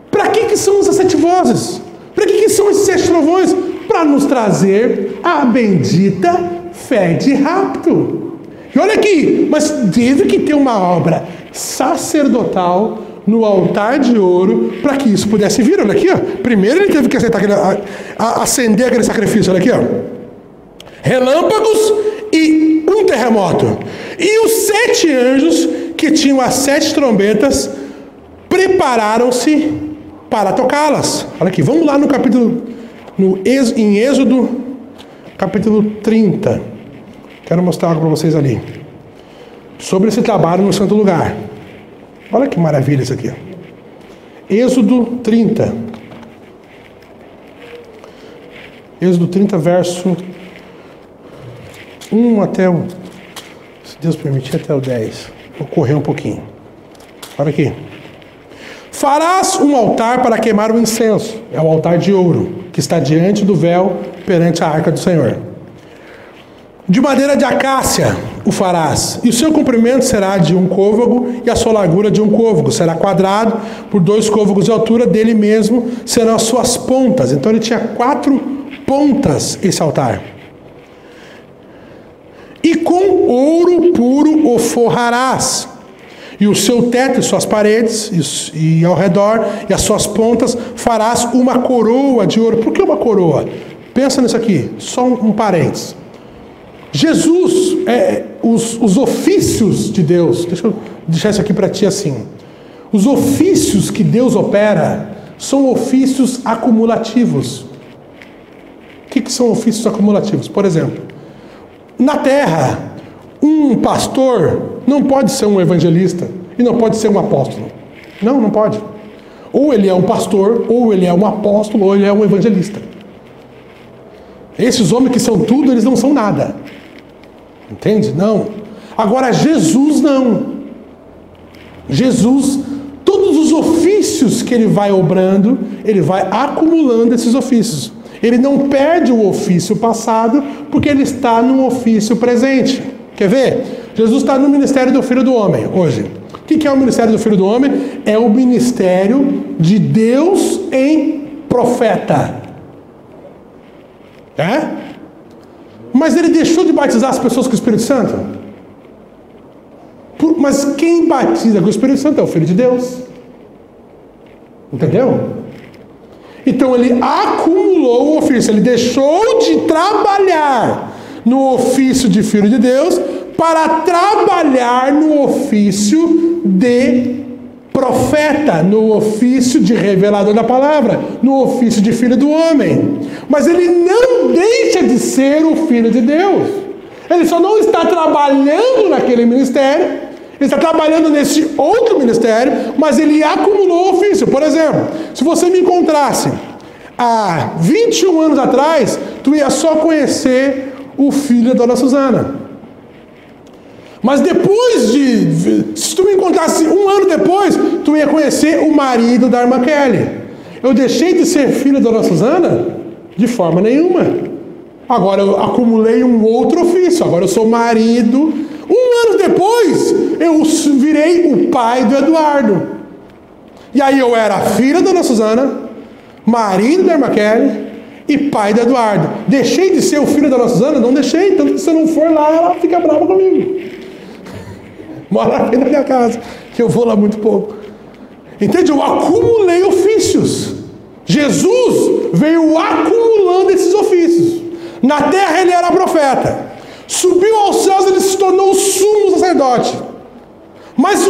Para que são essas 7 vozes? Para que são esses 7 trovões? Para nos trazer a bendita fé de rapto. E olha aqui, mas teve que ter uma obra sacerdotal no altar de ouro para que isso pudesse vir. Olha aqui, ó. Primeiro ele teve que acender aquele sacrifício. Olha aqui, ó. Relâmpagos e um terremoto. E os 7 anjos que tinham as 7 trombetas prepararam-se para tocá-las. Olha aqui, vamos lá no capítulo, em Êxodo, capítulo 30. Quero mostrar algo para vocês ali. Sobre esse trabalho no santo lugar. Olha que maravilha isso aqui. Êxodo 30. Êxodo 30, verso 1 até o... Se Deus permitir, até o 10. Vou correr um pouquinho. Olha aqui. Farás um altar para queimar o incenso. É o altar de ouro, que está diante do véu, perante a arca do Senhor. De madeira de acácia o farás, e o seu comprimento será de 1 côvago, e a sua largura de 1 côvago. Será quadrado por 2 côvagos de altura, dele mesmo serão as suas pontas. Então ele tinha 4 pontas, esse altar. E com ouro puro o forrarás, e o seu teto e suas paredes, e ao redor, e as suas pontas, farás uma coroa de ouro. Por que uma coroa? Pensa nisso aqui, só um parênteses. Jesus, os ofícios de Deus, deixa eu deixar isso aqui para ti assim. Os ofícios que Deus opera são ofícios acumulativos. O que são ofícios acumulativos? Por exemplo, na terra, Um pastor não pode ser um evangelista e não pode ser um apóstolo. Não, não pode. Ou ele é um pastor, ou ele é um apóstolo, ou ele é um evangelista. Esses homens que são tudo, eles não são nada. Entende? Não. Agora, Jesus não. Jesus, todos os ofícios que ele vai obrando, ele vai acumulando esses ofícios. Ele não perde o ofício passado, porque ele está no ofício presente. Quer ver? Jesus está no ministério do Filho do Homem, hoje. O que é o ministério do Filho do Homem? É o ministério de Deus em profeta. É? Mas ele deixou de batizar as pessoas com o Espírito Santo? Mas quem batiza com o Espírito Santo é o Filho de Deus. Entendeu? Então ele acumulou o ofício. Ele deixou de trabalhar no ofício de Filho de Deus para trabalhar no ofício de profeta, no ofício de revelador da palavra, no ofício de Filho do Homem. Mas ele não deixa de ser o Filho de Deus. Ele só não está trabalhando naquele ministério, ele está trabalhando nesse outro ministério, mas ele acumulou o ofício. Por exemplo, se você me encontrasse há 21 anos atrás, tu ia só conhecer o filho da dona Suzana. Mas depois se tu me encontrasse um ano depois, tu ia conhecer o marido da irmã Kelly. Eu deixei de ser filho da dona Suzana? De forma nenhuma. Agora eu acumulei um outro ofício. Agora eu sou marido. Um ano depois, eu virei o pai do Eduardo. E aí eu era filho da dona Suzana, marido da irmã Kelly e pai do Eduardo. Deixei de ser o filho da dona Suzana? Não deixei. Tanto que se eu não for lá, ela fica brava comigo. Mora aqui na minha casa, que eu vou lá muito pouco. Entende? Eu acumulei ofícios. Jesus veio acumulando esses ofícios. Na terra ele era profeta. Subiu aos céus, ele se tornou o sumo sacerdote. Mas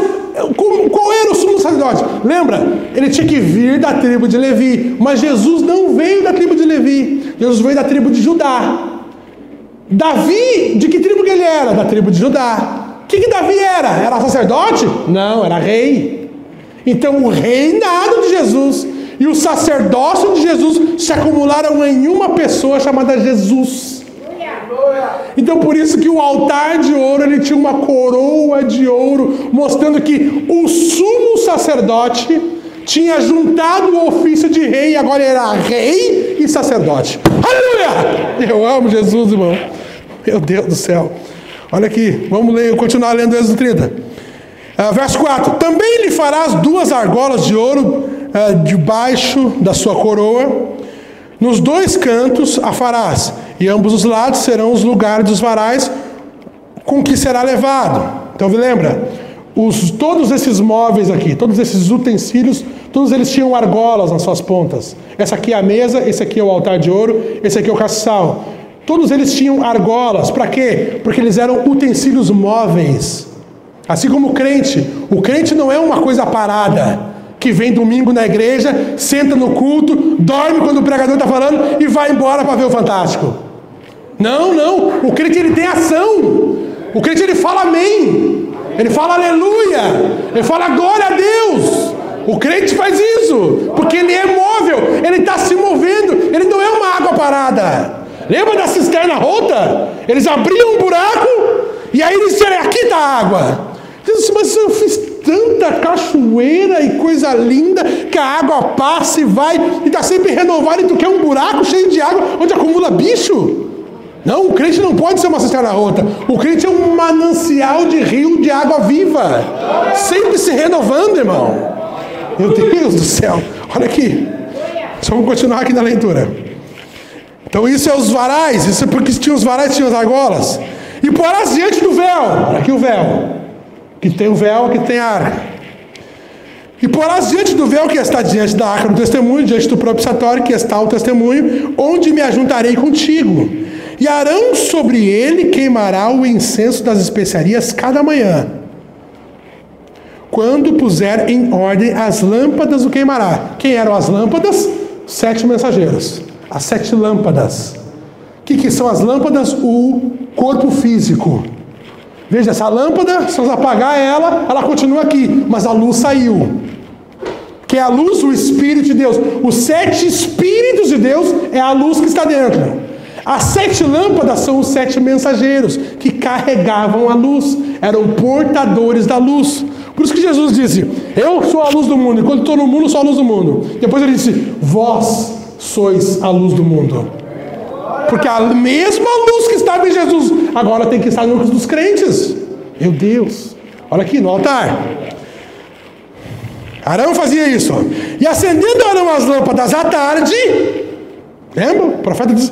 qual era o sumo sacerdote? Lembra? Ele tinha que vir da tribo de Levi. Mas Jesus não veio da tribo de Levi. Jesus veio da tribo de Judá. Davi, de que tribo que ele era? Da tribo de Judá. O que Davi era? Era sacerdote? Não, era rei. Então o reinado de Jesus e o sacerdócio de Jesus se acumularam em uma pessoa chamada Jesus. Então por isso que o altar de ouro, ele tinha uma coroa de ouro, mostrando que o sumo sacerdote tinha juntado o ofício de rei, e agora era rei e sacerdote. Aleluia! Eu amo Jesus, irmão. Meu Deus do céu. Olha aqui, vamos ler, continuar lendo Êxodo 30. Verso 4. Também lhe farás 2 argolas de ouro debaixo da sua coroa. Nos 2 cantos a farás, e ambos os lados serão os lugares dos varais com que será levado. Então lembra, todos esses móveis aqui, todos esses utensílios, todos eles tinham argolas nas suas pontas. Essa aqui é a mesa, esse aqui é o altar de ouro, esse aqui é o castiçal. Todos eles tinham argolas. Para quê? Porque eles eram utensílios móveis. Assim como o crente não é uma coisa parada, que vem domingo na igreja, senta no culto, dorme quando o pregador está falando e vai embora para ver o Fantástico. Não, não. O crente, ele tem ação. O crente, ele fala amém. Ele fala aleluia. Ele fala glória a Deus. O crente faz isso, porque ele é móvel, ele está se movendo, ele não é uma água parada. Lembra da cisterna rota? Eles abriam um buraco e aí eles disseram, aqui está a água. Jesus, mas eu fiz tanta cachoeira e coisa linda que a água passa e vai e está sempre renovada, e tu quer um buraco cheio de água onde acumula bicho? Não, o crente não pode ser uma cisterna rota. O crente é um manancial de rio de água viva, sempre se renovando, irmão. Meu Deus do céu. Olha aqui. Só vamos continuar aqui na leitura. Então isso é os varais, isso é porque tinha os varais, tinha as argolas. E porás diante do véu, olha aqui o véu, que tem o véu, que tem a arca. E porás diante do véu que está diante da arca do testemunho, diante do propiciatório que está o testemunho, onde me ajuntarei contigo. E Arão sobre ele queimará o incenso das especiarias cada manhã. Quando puser em ordem as lâmpadas, o queimará. Quem eram as lâmpadas? 7 mensageiros. As 7 lâmpadas. O que são as lâmpadas? O corpo físico. Veja, essa lâmpada, se nós apagar ela, ela continua aqui, mas a luz saiu. Que é a luz, o Espírito de Deus. Os 7 Espíritos de Deus é a luz que está dentro. As 7 lâmpadas são os 7 mensageiros que carregavam a luz, eram portadores da luz. Por isso que Jesus disse: eu sou a luz do mundo, enquanto estou no mundo, sou a luz do mundo. Depois ele disse: vós sois a luz do mundo. Porque a mesma luz que estava em Jesus agora tem que estar no dos crentes. Meu Deus, olha aqui no altar. Arão fazia isso. E acendendo Arão as lâmpadas à tarde, lembra? O profeta diz: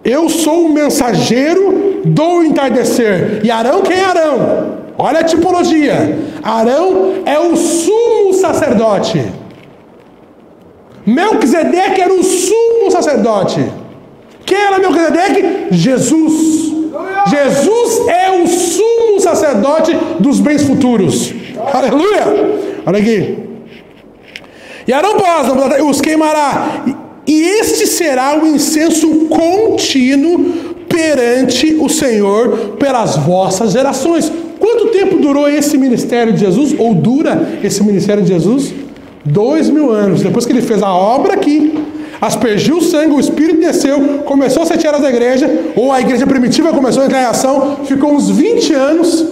eu sou o mensageiro do entardecer. E Arão, quem é Arão? Olha a tipologia. Arão é o sumo sacerdote. Melquisedeque era o sumo sacerdote. Quem era Melquisedeque? Jesus. Jesus é o sumo sacerdote dos bens futuros. Aleluia! Olha aqui. E Arão os queimará, e este será o incenso contínuo perante o Senhor pelas vossas gerações. Quanto tempo durou esse ministério de Jesus? Ou dura esse ministério de Jesus? 2000 anos. Depois que ele fez a obra aqui, aspergiu o sangue, o Espírito desceu, começou a ser tirado da igreja, ou a igreja primitiva começou a entrar em ação, ficou uns 20 anos,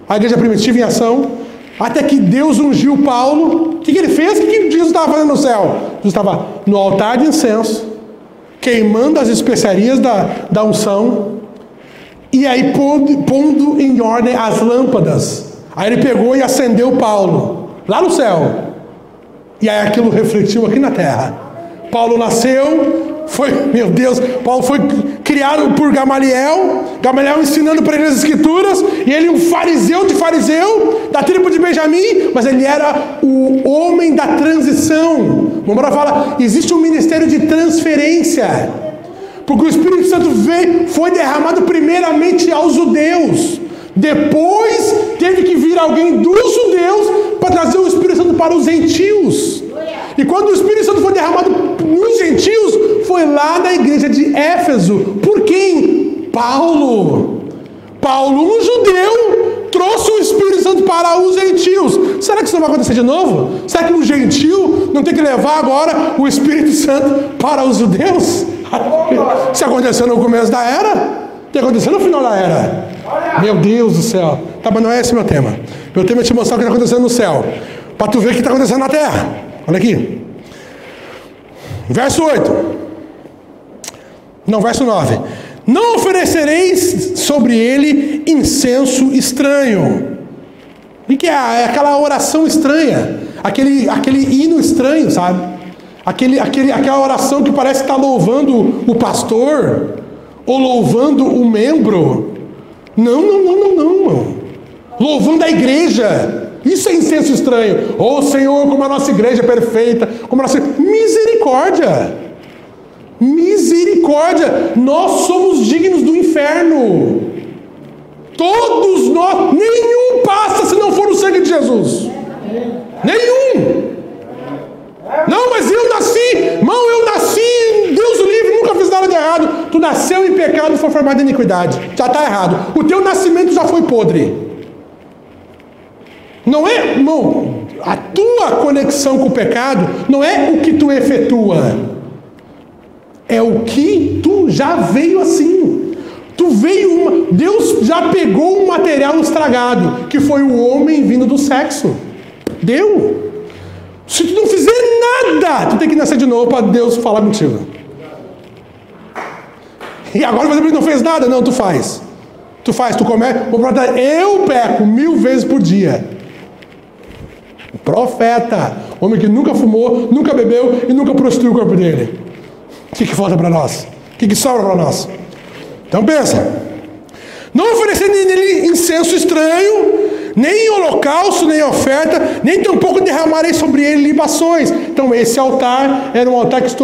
a igreja primitiva em ação, até que Deus ungiu Paulo. O que ele fez? O que Jesus estava fazendo no céu? Jesus estava no altar de incenso, queimando as especiarias da unção, e aí pondo em ordem as lâmpadas. Aí ele pegou e acendeu Paulo, lá no céu. E aí aquilo refletiu aqui na terra. Paulo nasceu, meu Deus, Paulo foi criado por Gamaliel ensinando para ele as escrituras, e ele um fariseu de fariseu, da tribo de Benjamim, mas ele era o homem da transição. O Moura fala, existe um ministério de transferência, porque o Espírito Santo foi derramado primeiramente aos judeus, depois teve que vir alguém dos judeus para trazer o Espírito Santo para os gentios. E quando o Espírito Santo foi derramado nos gentios, foi lá na igreja de Éfeso. Por quem? Paulo. Paulo, um judeu, trouxe o Espírito Santo para os gentios. Será que isso não vai acontecer de novo? Será que um gentil não tem que levar agora o Espírito Santo para os judeus? Se aconteceu no começo da era, tem que acontecer no final da era. Meu Deus do céu. Tá, mas não é esse meu tema. Meu tema é te mostrar o que está acontecendo no céu, para tu ver o que está acontecendo na terra. Olha aqui. Verso 8. Não, verso 9. Não oferecereis sobre ele incenso estranho. O que é aquela oração estranha? Aquele hino estranho, sabe? Aquela oração que parece estar louvando o pastor ou louvando o membro. Não, irmão. Louvando a igreja. Isso é incenso estranho. Oh Senhor, como a nossa igreja é perfeita, como a nossa... Misericórdia. Misericórdia. Nós somos dignos do inferno. Todos nós. Nenhum passa se não for o sangue de Jesus. Nenhum. Não, mas eu nasci, Deus o livre, nunca fiz nada de errado. Tu nasceu em pecado e foi formado em iniquidade. Já está errado. O teu nascimento já foi podre. Não é, irmão, a tua conexão com o pecado não é o que tu efetua, é o que tu já veio assim. Deus já pegou um material estragado, que foi o homem vindo do sexo. Deu. Se tu não fizer nada, tu tem que nascer de novo para Deus falar contigo. E agora você não fez nada? Não, tu faz. Tu começa. Eu peco 1000 vezes por dia. Profeta, homem que nunca fumou, nunca bebeu e nunca prostituiu o corpo dele. O que falta para nós? O que sobra para nós? Então pensa. Não oferecer nele incenso estranho, nem holocausto, nem oferta, nem tampouco derramarei sobre ele libações. Então esse altar era um altar que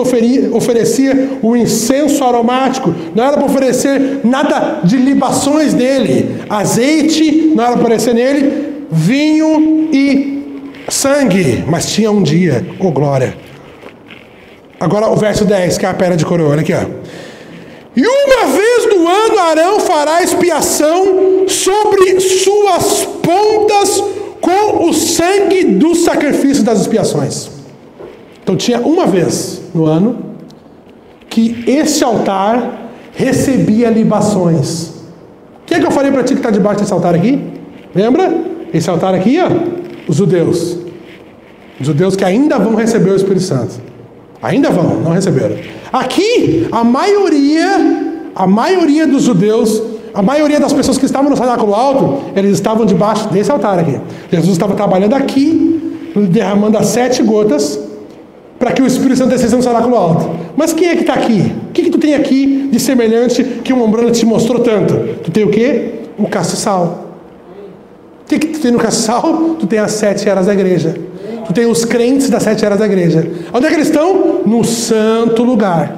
oferecia o incenso aromático. Não era para oferecer nada de libações nele. Azeite, não era para oferecer nele. Vinho e sangue, mas tinha um dia, oh glória. Agora o verso 10, que é a pedra de coroa, olha aqui, ó. E uma vez no ano Arão fará expiação sobre suas pontas com o sangue do sacrifício das expiações. Então tinha uma vez no ano que esse altar recebia libações. O que é que eu falei para ti que está debaixo desse altar aqui? Lembra? Esse altar aqui, ó, os judeus. Os judeus que ainda vão receber o Espírito Santo. Ainda vão, não receberam. Aqui, a maioria dos judeus, a maioria das pessoas que estavam no cenáculo alto, eles estavam debaixo desse altar aqui. Jesus estava trabalhando aqui, derramando as 7 gotas, para que o Espírito Santo descesse no cenáculo alto. Mas quem é que está aqui? O que tu tem aqui de semelhante que o Umbrella te mostrou tanto? Tu tem o quê? O castiçal. O que tu tem no castiçal? Tu tem as 7 eras da igreja. Tu tem os crentes das 7 eras da igreja. Onde é que eles estão? No santo lugar.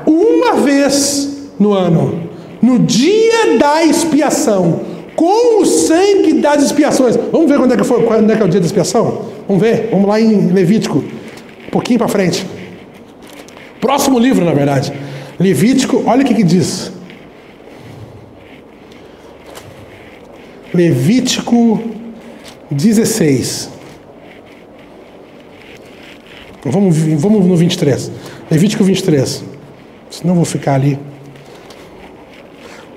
Uma vez no ano, no dia da expiação, com o sangue das expiações. Vamos ver quando é que é o dia da expiação? Vamos ver. Vamos lá em Levítico. Um pouquinho para frente. Próximo livro, na verdade. Levítico, olha o que diz. Levítico 16. Vamos no 23. Levítico 23. Senão eu vou ficar ali.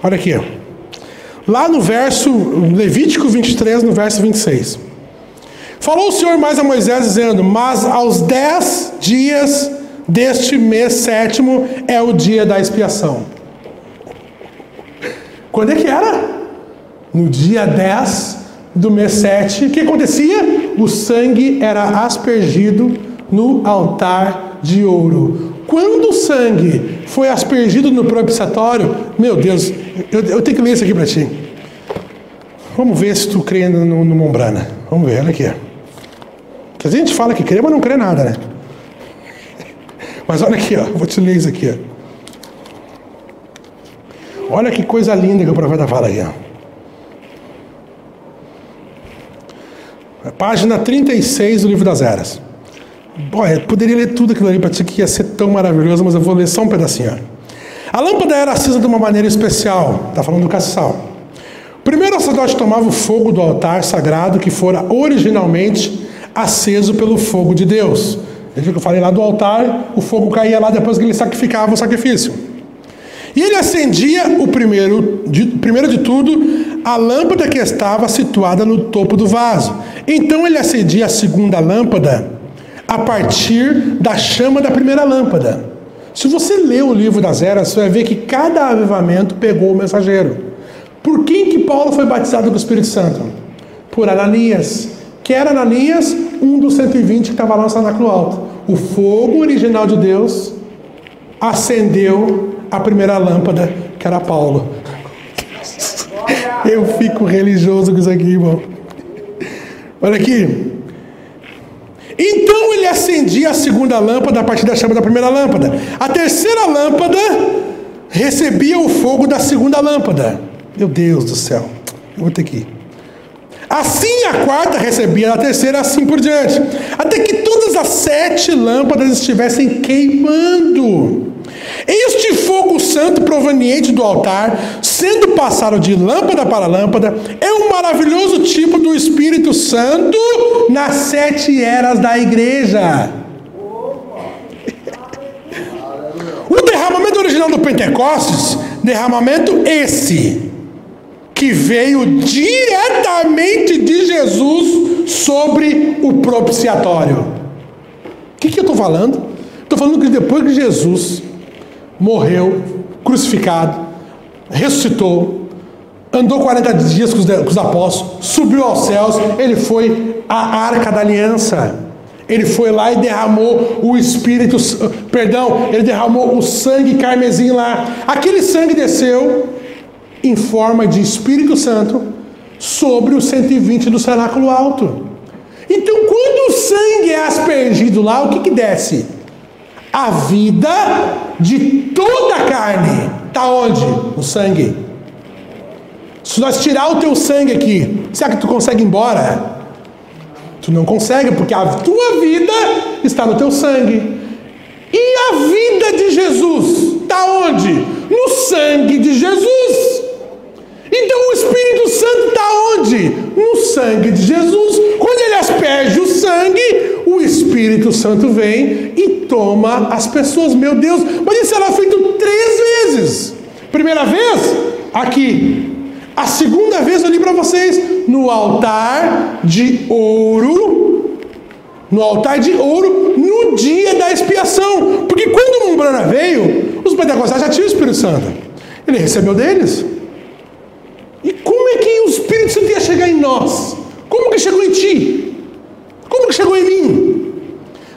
Olha aqui. Lá no verso, Levítico 23, no verso 26. Falou o Senhor mais a Moisés, dizendo: mas aos 10 dias deste mês 7º é o dia da expiação. Quando é que era? No dia 10 do mês 7. O que acontecia? O sangue era aspergido no altar de ouro. Quando o sangue foi aspergido no propiciatório, meu Deus, eu tenho que ler isso aqui para ti. Vamos ver se tu crê no Mombrana. Vamos ver, olha aqui. Porque a gente fala que crê, mas não crê nada, né? Mas olha aqui, ó, vou te ler isso aqui, ó. Olha que coisa linda que o profeta fala aí, ó. Página 36 do livro das Eras. Bom, eu poderia ler tudo aquilo ali para ti, que ia ser tão maravilhoso, mas eu vou ler só um pedacinho, ó. A lâmpada era acesa de uma maneira especial. Está falando do castiçal. Primeiro o sacerdote tomava o fogo do altar sagrado que fora originalmente aceso pelo fogo de Deus. Veja que eu falei lá do altar, o fogo caía lá depois que ele sacrificava o sacrifício. E ele acendia o primeiro de tudo, a lâmpada que estava situada no topo do vaso. Então ele acendia a segunda lâmpada a partir da chama da primeira lâmpada. Se você ler o livro das Eras, você vai ver que cada avivamento pegou o mensageiro. Por quem que Paulo foi batizado com o Espírito Santo? Por Ananias. Que era Ananias, um dos 120 que estava lá no cenáculo alto. O fogo original de Deus acendeu a primeira lâmpada, que era Paulo. Eu fico religioso com isso aqui, irmão. Olha aqui. Então ele acendia a segunda lâmpada a partir da chama da primeira lâmpada. A terceira lâmpada recebia o fogo da segunda lâmpada. Meu Deus do céu. Eu vou ter que ir. Assim a quarta recebia a terceira, assim por diante. Até que todas as 7 lâmpadas estivessem queimando. Este fogo santo proveniente do altar, sendo passado de lâmpada para lâmpada, é um maravilhoso tipo do Espírito Santo nas 7 eras da igreja. O derramamento original do Pentecostes, derramamento esse, que veio diretamente de Jesus sobre o propiciatório. O que eu estou falando? Estou falando que depois que Jesus morreu, crucificado, ressuscitou, andou 40 dias com os apóstolos, subiu aos céus, ele foi à Arca da Aliança. Ele foi lá e derramou o Espírito, ele derramou o sangue carmesim lá. Aquele sangue desceu em forma de Espírito Santo sobre os 120 do cenáculo alto. Então, quando o sangue é aspergido lá, o que desce? A vida de toda a carne. Está onde? No sangue. Se nós tirar o teu sangue aqui, será que tu consegue ir embora? Tu não consegue, porque a tua vida está no teu sangue. E a vida de Jesus está onde? No sangue de Jesus. Então o Espírito Santo está onde? sangue de Jesus. Quando ele asperge o sangue, o Espírito Santo vem e toma as pessoas. Meu Deus, mas isso era feito 3 vezes. Primeira vez, aqui. A segunda vez eu li para vocês, no altar de ouro. No altar de ouro, no dia da expiação. Porque quando o Umbrana veio, os pentecostais já tinham o Espírito Santo. Ele recebeu deles. E como é que o Espírito Santo ia chegar em nós? Como que chegou em ti? Como que chegou em mim?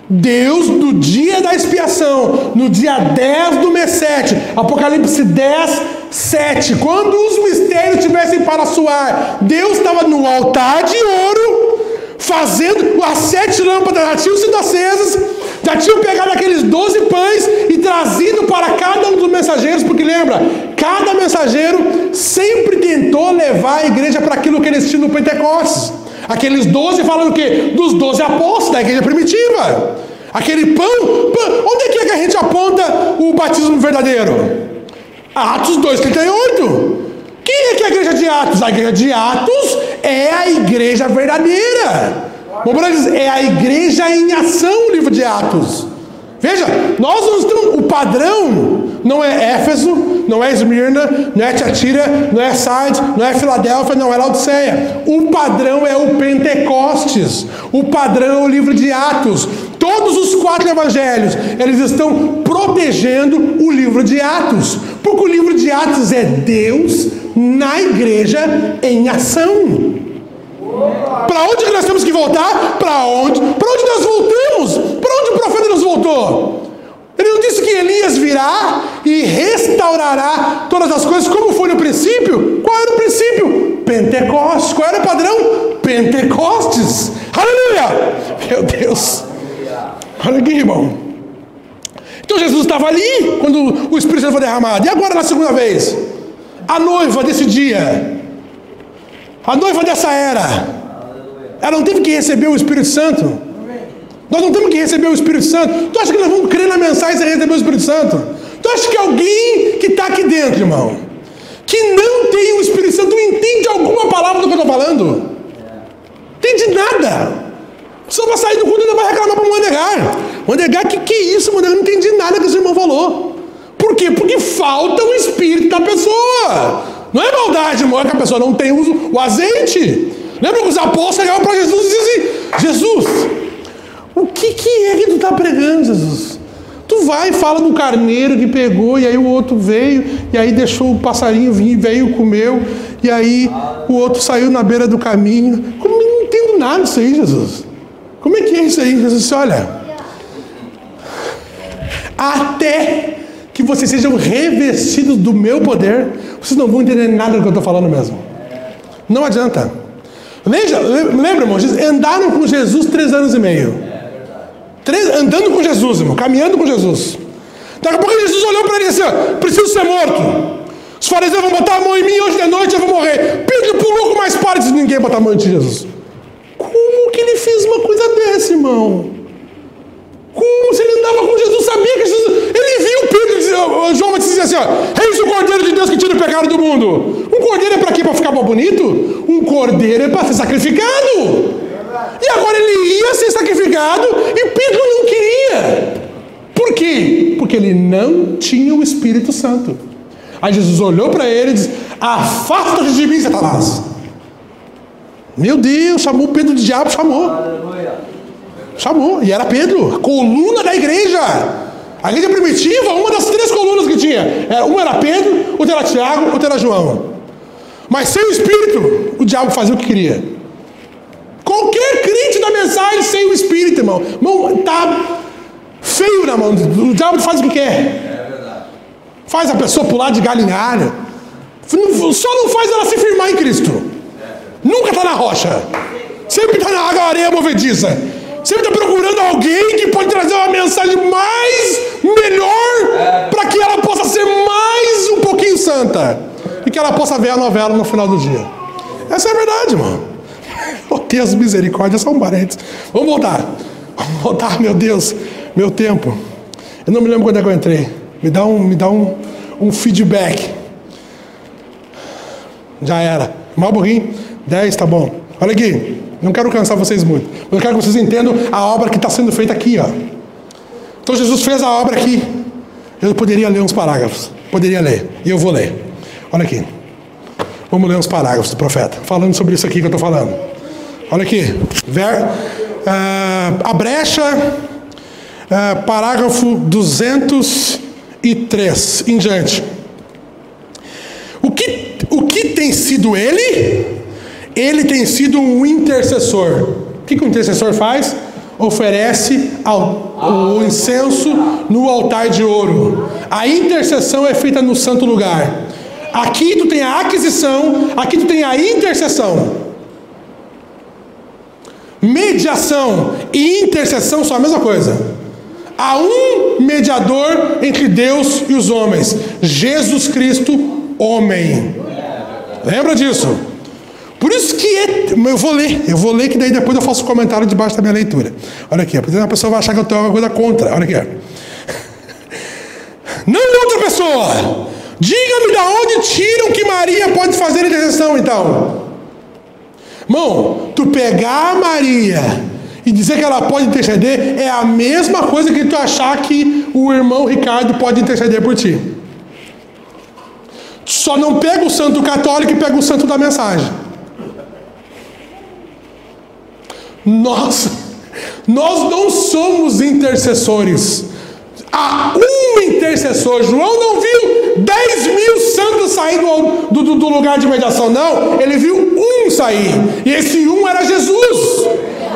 Deus, no dia da expiação, no dia 10 do mês 7, Apocalipse 10, 7, quando os mistérios tivessem para soar, Deus estava no altar de ouro, fazendo as 7 lâmpadas, já tinham sido acesas, já tinham pegado aqueles 12 pães e trazido para cada um dos mensageiros, porque lembra, cada mensageiro sempre tentou levar a igreja para aquilo que eles tinham no Pentecostes. Aqueles 12 falando o quê? Dos 12 apóstolos da igreja primitiva. Aquele pão, onde é que a gente aponta o batismo verdadeiro? Atos 2,38. Quem é que é a igreja de Atos? A igreja de Atos é a igreja verdadeira. Bom, é a igreja em ação, o livro de Atos. Veja, nós não estamos, o padrão não é Éfeso, não é Esmirna, não é Tiatira, não é Sardes, não é Filadélfia, não é Laodiceia. O padrão é o Pentecostes. O padrão é o livro de Atos. Todos os 4 evangelhos, eles estão protegendo o livro de Atos. Porque o livro de Atos é Deus na igreja em ação. Para onde que nós temos que voltar? Para onde nós voltamos? Para onde o profeta nos voltou? Ele não disse que Elias virá e restaurará todas as coisas como foi no princípio? Qual era o princípio? Pentecostes. Qual era o padrão? Pentecostes. Aleluia! Meu Deus! Olha aqui, irmão. Então Jesus estava ali quando o Espírito Santo foi derramado. E agora na segunda vez? A noiva desse dia, a noiva dessa era, ela não teve que receber o Espírito Santo? Nós não temos que receber o Espírito Santo? Tu acha que nós vamos crer na mensagem sem receber o Espírito Santo? Tu acha que alguém que está aqui dentro, irmão, que não tem o Espírito Santo, entende alguma palavra do que eu estou falando? Entende nada. Só vai sair do culto e ainda vai reclamar para o Monegar. Monegar, que é isso, Monegar? Eu não entendi nada que esse irmão falou. Por quê? Porque falta o Espírito da pessoa. Não é maldade, irmão, é que a pessoa não tem o azeite. Lembra que os apóstolos chegavam para Jesus e diziam assim: Jesus, o que é que tu está pregando, Jesus? Tu vai e fala do carneiro que pegou, e aí o outro veio, e aí deixou o passarinho vir, veio, comeu, e aí o outro saiu na beira do caminho. Como eu não entendo nada disso aí, Jesus? Como é que é isso aí? Jesus disse: olha, até que vocês sejam revestidos do meu poder, vocês não vão entender nada do que eu estou falando mesmo. Não adianta. Lembra, irmão, andaram com Jesus 3 anos e meio. Andando com Jesus, irmão, caminhando com Jesus. Daqui a pouco Jesus olhou para ele e disse: preciso ser morto. Os fariseus vão botar a mão em mim, hoje de noite eu vou morrer. Pedro pulou com mais para e disse: ninguém botar a mão em Jesus. Como que ele fez uma coisa dessa, irmão? Como se ele andava com Jesus, sabia que Jesus... Ele viu Pedro, João disse assim: eis o Cordeiro de Deus que tira o pecado do mundo. Um cordeiro é para quê? Para ficar mais bonito? Um cordeiro é para ser sacrificado. E agora ele ia ser sacrificado e Pedro não queria. Por quê? Porque ele não tinha o Espírito Santo. Aí Jesus olhou para ele e disse: afasta-te de mim, Satanás. Meu Deus, chamou Pedro de diabo, chamou, e era Pedro, a coluna da igreja. A igreja primitiva, uma das 3 colunas que tinha, uma era Pedro, outra era Tiago, outra era João. Mas sem o Espírito, o diabo fazia o que queria. Qualquer crente da mensagem sem o Espírito, irmão, tá feio na mão. O diabo faz o que quer. Faz a pessoa pular de galinhada. Só não faz ela se firmar em Cristo. Nunca está na rocha. Sempre está na água, areia movediça. Sempre está procurando alguém que pode trazer uma mensagem melhor, para que ela possa ser mais um pouquinho santa. E que ela possa ver a novela no final do dia. Essa é a verdade, irmão. Oh, Deus, misericórdia, são parentes. Vamos voltar, meu Deus, meu tempo. Eu não me lembro quando é que eu entrei. Me dá um feedback. Já era. Mais um pouquinho. 10, tá bom. Olha aqui, não quero cansar vocês muito, mas eu quero que vocês entendam a obra que está sendo feita aqui, ó. Então Jesus fez a obra aqui. Eu poderia ler uns parágrafos, poderia ler, e eu vou ler. Olha aqui, vamos ler uns parágrafos do profeta, falando sobre isso aqui que eu estou falando. Olha aqui, a brecha, parágrafo 203 em diante. O que tem sido ele? Ele tem sido um intercessor. O que o intercessor faz? Oferece o incenso no altar de ouro. A intercessão é feita no santo lugar. Aqui tu tem a aquisição, aqui tu tem a intercessão. Mediação e intercessão são a mesma coisa. Há um mediador entre Deus e os homens, Jesus Cristo, homem. Lembra disso? Por isso que eu vou ler que daí depois eu faço um comentário debaixo da minha leitura. Olha aqui, a pessoa vai achar que eu tenho alguma coisa contra. Olha aqui. Não outra pessoa. Diga-me de onde tiram que Maria pode fazer intercessão, então. Irmão, tu pegar a Maria e dizer que ela pode interceder é a mesma coisa que tu achar que o irmão Ricardo pode interceder por ti. Só não pega o santo católico e pega o santo da mensagem. Nós não somos intercessores. Há um intercessor. João não viu 10.000 santos saindo do lugar de mediação, não. Ele viu um sair. E esse um era Jesus.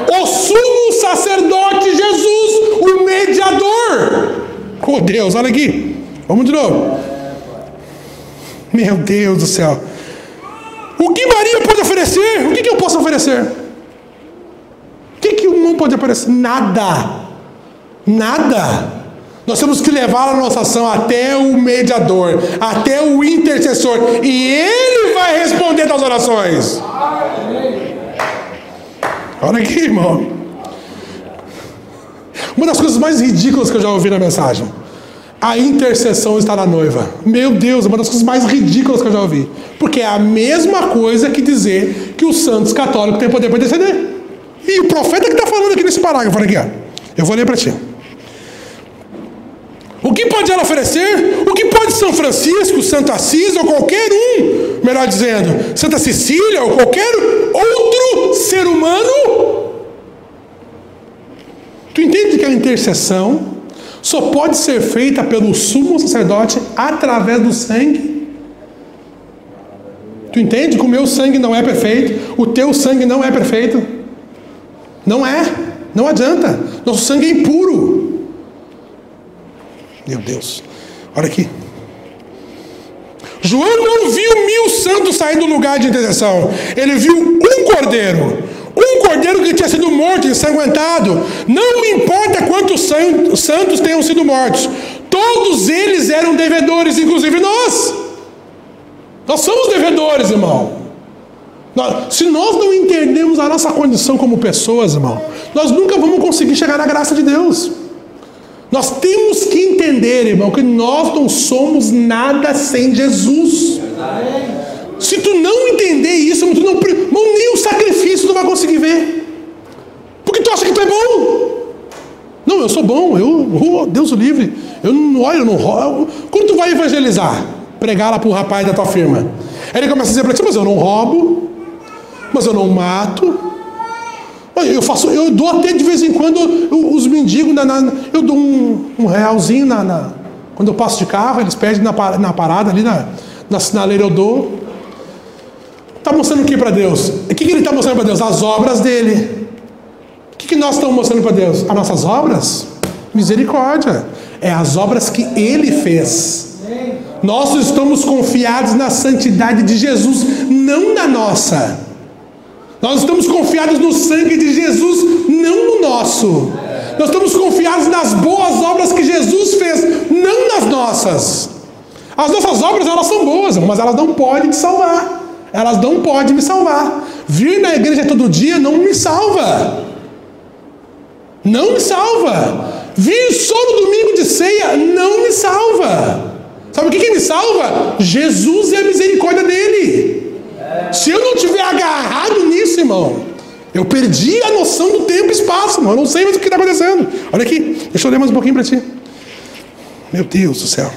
O sumo sacerdote Jesus, o mediador. Oh Deus, olha aqui. Vamos de novo. Meu Deus do céu. O que Maria pode oferecer? O que eu posso oferecer? O que o irmão pode oferecer? Nada. Nada. Nós temos que levar a nossa ação até o mediador, até o intercessor, e ele vai responder das orações. Olha aqui, irmão. Uma das coisas mais ridículas que eu já ouvi na mensagem: a intercessão está na noiva. Meu Deus, uma das coisas mais ridículas que eu já ouvi. Porque é a mesma coisa que dizer que os santos católicos têm poder para interceder. E o profeta que está falando aqui nesse parágrafo, olha aqui, ó. Eu vou ler para ti. O que pode ela oferecer? O que pode São Francisco, Santo Assis ou qualquer um, melhor dizendo, Santa Cecília ou qualquer outro ser humano? Tu entende que a intercessão só pode ser feita pelo sumo sacerdote através do sangue? Tu entende que o meu sangue não é perfeito? O teu sangue não é perfeito? Não é. Não adianta. Nosso sangue é impuro. Meu Deus. Olha aqui. João não viu 1.000 santos sair do lugar de intercessão. Ele viu um cordeiro. Um cordeiro que tinha sido morto, ensanguentado. Não importa quantos santos tenham sido mortos. Todos eles eram devedores, inclusive nós. Nós somos devedores, irmão. Se nós não entendemos a nossa condição como pessoas, irmão, nós nunca vamos conseguir chegar na graça de Deus. Nós temos que entender, irmão, que nós não somos nada sem Jesus. Se tu não entender isso, irmão, nem o sacrifício tu vai conseguir ver. Porque tu acha que tu é bom. Não, eu sou bom, Deus o livre. Eu não roubo. Quando tu vai evangelizar, pregar lá pro rapaz da tua firma, aí ele começa a dizer pra ti: mas eu não roubo, mas eu não mato, eu dou até de vez em quando os mendigos, eu dou um realzinho quando eu passo de carro, eles pedem na parada ali, na sinaleira eu dou. Está mostrando o que para Deus? O que ele está mostrando para Deus? As obras dele. O que nós estamos mostrando para Deus? As nossas obras? Misericórdia. É as obras que ele fez. Nós estamos confiados na santidade de Jesus, não na nossa. Nós estamos confiados no sangue de Jesus, não no nosso. Nós estamos confiados nas boas obras que Jesus fez, não nas nossas. As nossas obras, elas são boas, mas elas não podem te salvar. Elas não podem me salvar. Vir na igreja todo dia não me salva. Não me salva. Vir só no domingo de ceia não me salva. Sabe o que me salva? Jesus e a misericórdia dele. Se eu não estiver agarrado nisso, isso, irmão? Eu perdi a noção do tempo e espaço, irmão. Eu não sei mais o que está acontecendo. Olha aqui, deixa eu ler mais um pouquinho para ti. Meu Deus do céu.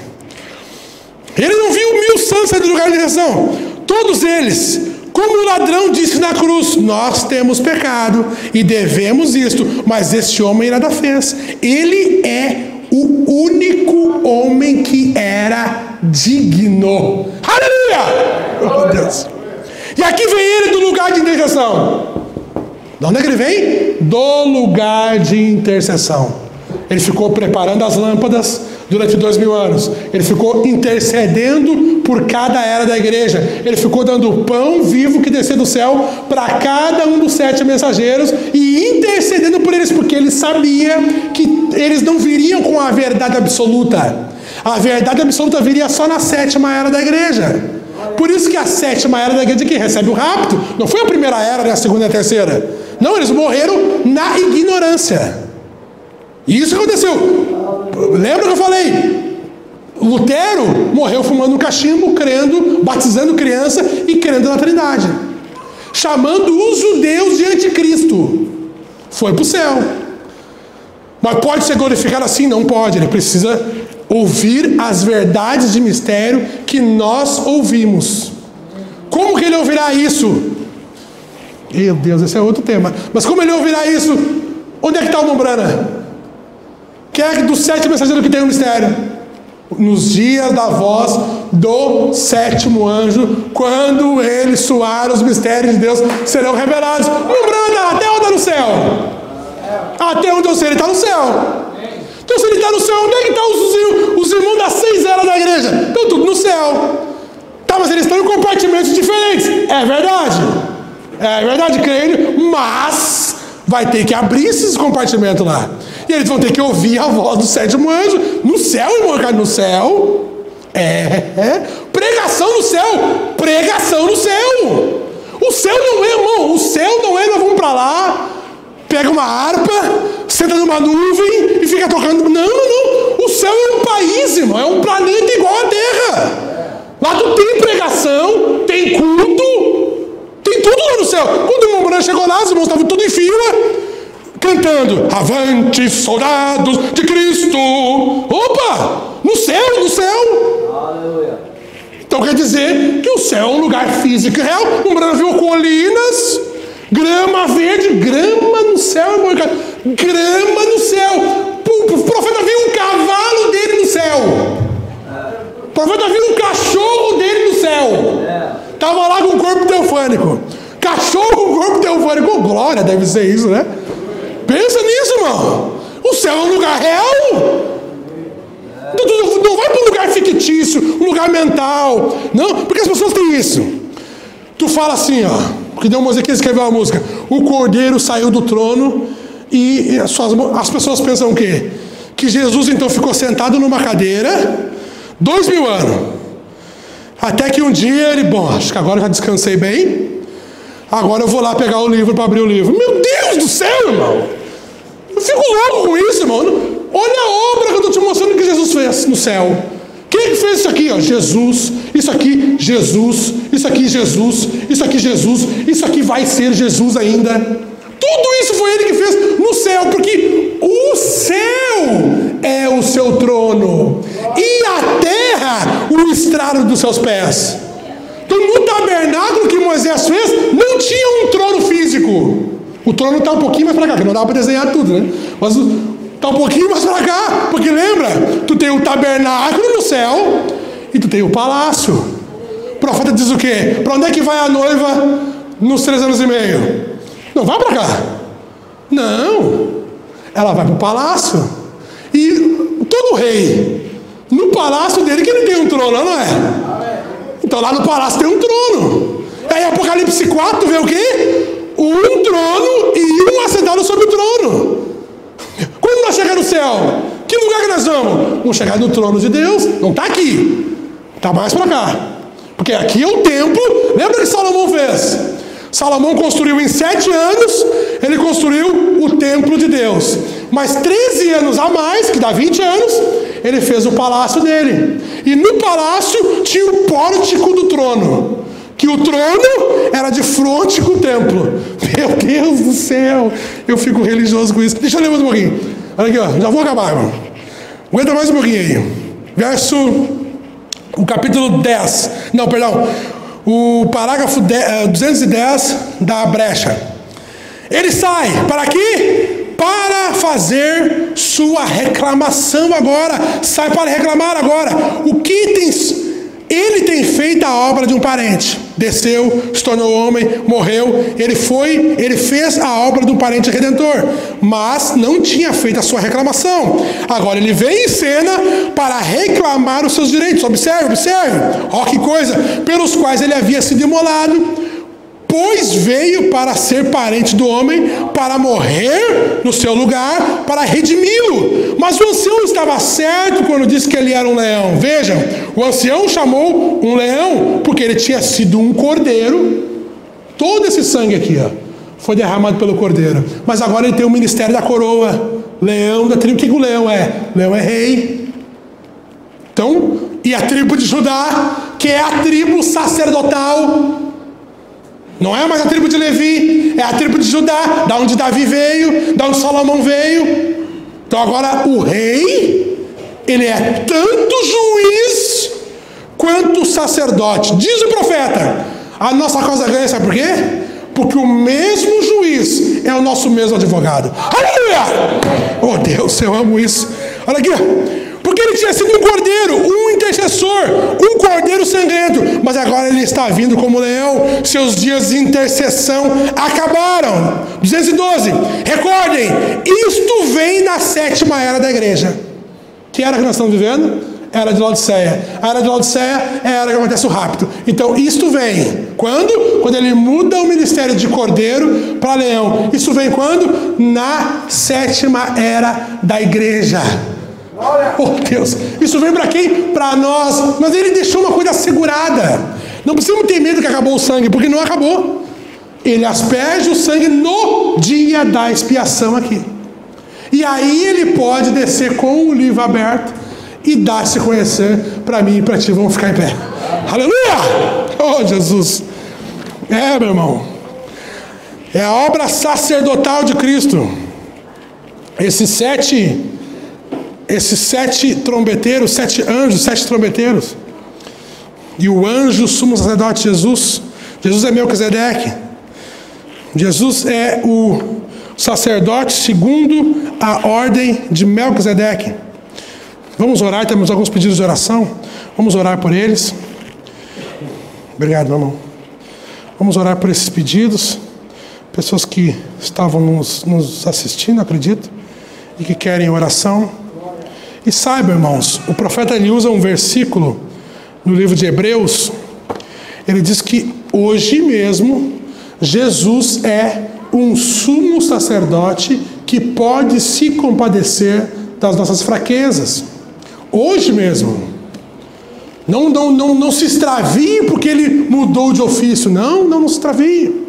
Ele não viu 1000 santos sair do lugar de intercessão. Todos eles, como o ladrão disse na cruz: nós temos pecado e devemos isto, mas este homem nada fez. Ele é o único homem que era digno. Aleluia! Oh, Deus. E aqui vem ele do lugar de intercessão. De onde é que ele vem? Do lugar de intercessão. Ele ficou preparando as lâmpadas durante 2000 anos. Ele ficou intercedendo por cada era da igreja. Ele ficou dando o pão vivo que desceu do céu para cada um dos 7 mensageiros e intercedendo por eles, porque ele sabia que eles não viriam com a verdade absoluta. A verdade absoluta viria só na 7ª era da igreja. Por isso que a 7ª era da igreja que recebe o rapto não foi a primeira era, nem a segunda e a terceira. Não, eles morreram na ignorância. E isso aconteceu. Lembra que eu falei? Lutero morreu fumando um cachimbo, crendo, batizando criança e crendo na Trindade, chamando os judeus de anticristo. Foi para o céu. Mas pode ser glorificado assim? Não pode. Ele precisa ouvir as verdades de mistério que nós ouvimos. Como que ele ouvirá isso? Meu Deus, esse é outro tema. Mas como ele ouvirá isso? Onde é que está o Mombrana? Quem é dos 7 mensageiros que tem o mistério? Nos dias da voz do 7º anjo, quando ele soar, os mistérios de Deus serão revelados. Mombrana, até onde está no céu? Até onde eu sei, ele está no céu. Então se ele está no céu, onde é que estão os irmãos das 6 eras da igreja? Estão tudo no céu. Tá, mas eles estão em compartimentos diferentes. É verdade, creio, mas vai ter que abrir esses compartimentos lá. E eles vão ter que ouvir a voz do 7º anjo. No céu, irmão, cara, no céu. Pregação no céu. Pregação no céu. O céu não é, irmão. O céu não é, nós vamos para lá, pega uma harpa, senta numa nuvem e fica tocando. Não. O céu é um país, irmão. É um planeta igual a Terra. Lá tu tem pregação, tem culto, tem tudo lá no céu. Quando o Mombrana chegou lá, os irmãos estavam tudo em fila, cantando: avante, soldados de Cristo. Opa! No céu. Aleluia. Então quer dizer que o céu é um lugar físico e real. O Mombrana viu colinas, grama verde, grama no céu, irmão. Grama no céu. O profeta viu um cavalo dele no céu. O profeta viu um cachorro dele no céu. Estava lá com o corpo teofânico. Cachorro com o corpo teofânico. Oh, glória, deve ser isso, né? Pensa nisso, irmão. O céu é um lugar real. Não vai para um lugar fictício, um lugar mental. Não, porque as pessoas têm isso. Tu fala assim, ó, porque deu uma música que escreveu uma música: o cordeiro saiu do trono e as pessoas pensam o quê? Que Jesus então ficou sentado numa cadeira 2000 anos. Até que um dia ele, acho que agora eu já descansei bem. Agora eu vou lá pegar o livro para abrir o livro. Meu Deus do céu, irmão! Eu fico louco com isso, irmão. Olha a obra que eu estou te mostrando que Jesus fez no céu. Quem é que fez isso aqui? Ó? Jesus. Isso aqui, Jesus. Isso aqui, Jesus. Isso aqui, Jesus. Isso aqui vai ser Jesus ainda. Tudo isso foi ele que fez no céu, porque o céu é o seu trono e a terra o estrado dos seus pés. Então no tabernáculo que Moisés fez, não tinha um trono físico. O trono está um pouquinho mais para cá, que não dá para desenhar tudo, né? Mas está um pouquinho mais para cá, porque lembra? Tu tem o tabernáculo no céu e tu tem o palácio. O profeta diz o quê? Para onde é que vai a noiva nos 3 anos e meio? Não vai para cá. Não. Ela vai para o palácio. E todo rei, no palácio dele, que ele tem um trono, não é? Então lá no palácio tem um trono. Aí Apocalipse 4 vê o quê? Um trono e um assentado sobre o trono. Quando nós chegar no céu, que lugar que nós vamos? Vamos chegar no trono de Deus. Não está aqui, está mais para cá. Porque aqui é o templo. Lembra que Salomão fez? Salomão construiu em 7 anos, ele construiu o templo de Deus. Mas 13 anos a mais, que dá 20 anos, ele fez o palácio dele. E no palácio tinha o pórtico do trono. que o trono era de frente com o templo. Meu Deus do céu, eu fico religioso com isso. Deixa eu ler mais um pouquinho. Olha aqui, ó, já vou acabar, irmão. Aguenta mais um pouquinho aí. O capítulo 10, não, perdão, o parágrafo 210 da brecha. Ele sai para quê? Para fazer sua reclamação agora. Sai para reclamar agora. Ele tem feito a obra de um parente. Desceu, se tornou homem, morreu. Ele fez a obra de um parente redentor, mas não tinha feito a sua reclamação. Agora ele vem em cena para reclamar os seus direitos. Observe. Ó, que coisa! Pelos quais ele havia sido imolado. Pois veio para ser parente do homem, para morrer no seu lugar, para redimi-lo. Mas o ancião estava certo quando disse que ele era um leão. Vejam, o ancião chamou um leão, porque ele tinha sido um cordeiro. Todo esse sangue aqui, ó, foi derramado pelo cordeiro. Mas agora ele tem o ministério da coroa. Leão da tribo. O que o leão é? O leão é rei. Então, e a tribo de Judá, que é a tribo sacerdotal. Não é mais a tribo de Levi, é a tribo de Judá, da onde Davi veio, da onde Salomão veio. Então agora o rei, ele é tanto juiz quanto sacerdote. Diz o profeta, a nossa causa ganha, sabe por quê? Porque o mesmo juiz é o nosso mesmo advogado. Aleluia! Oh Deus, eu amo isso. Olha aqui, porque ele tinha sido um cordeiro, um intercessor, um cordeiro sangrento, mas agora ele está vindo como leão. Seus dias de intercessão acabaram. 212, recordem, isto vem na 7ª era da igreja. Que era que nós estamos vivendo? Era de Laodiceia. A era de Laodiceia é a era que acontece o rapto. Então isto vem quando? Quando ele muda o ministério de cordeiro para leão. Isso vem quando? Na 7ª era da igreja. Oh Deus, isso vem para quem? Para nós. Mas ele deixou uma coisa assegurada. Não precisamos ter medo que acabou o sangue, porque não acabou. Ele asperge o sangue no dia da expiação aqui. E aí ele pode descer com o livro aberto e dar-se a conhecer para mim e para ti. Vamos ficar em pé. Aleluia! Oh Jesus. Meu irmão, é a obra sacerdotal de Cristo. Esses sete trombeteiros, 7 anjos, 7 trombeteiros. E o anjo sumo sacerdote Jesus é Melquisedeque. Jesus é o sacerdote segundo a ordem de Melquisedeque. Vamos orar, temos alguns pedidos de oração. Vamos orar por eles. Obrigado, meu irmão. Vamos orar por esses pedidos. Pessoas que estavam nos assistindo, acredito, e que querem oração. E saiba, irmãos, o profeta ele usa um versículo no livro de Hebreus. Ele diz que hoje mesmo Jesus é um sumo sacerdote que pode se compadecer das nossas fraquezas. Hoje mesmo. Não se extravie porque ele mudou de ofício. Não se extravie.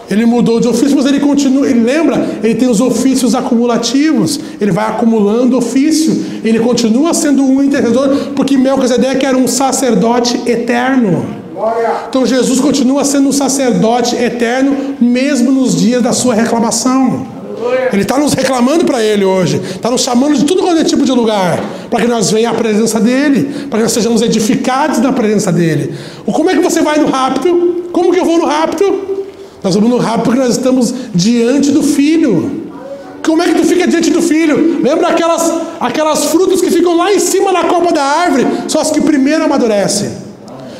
Ele mudou de ofício, mas ele continua, ele lembra, ele tem os ofícios acumulativos, ele vai acumulando ofício, ele continua sendo um intercessor, porque Melquisedeque era um sacerdote eterno. Então Jesus continua sendo um sacerdote eterno, mesmo nos dias da sua reclamação. Ele está nos reclamando para ele hoje, está nos chamando de tudo quanto é tipo de lugar, para que nós venhamos à presença dele, para que nós sejamos edificados na presença dele. Como é que você vai no rapto? Como que eu vou no rapto? Nós vamos no rapto porque nós estamos diante do Filho. Como é que tu fica diante do Filho? Lembra aquelas frutas que ficam lá em cima na copa da árvore? São as que primeiro amadurecem.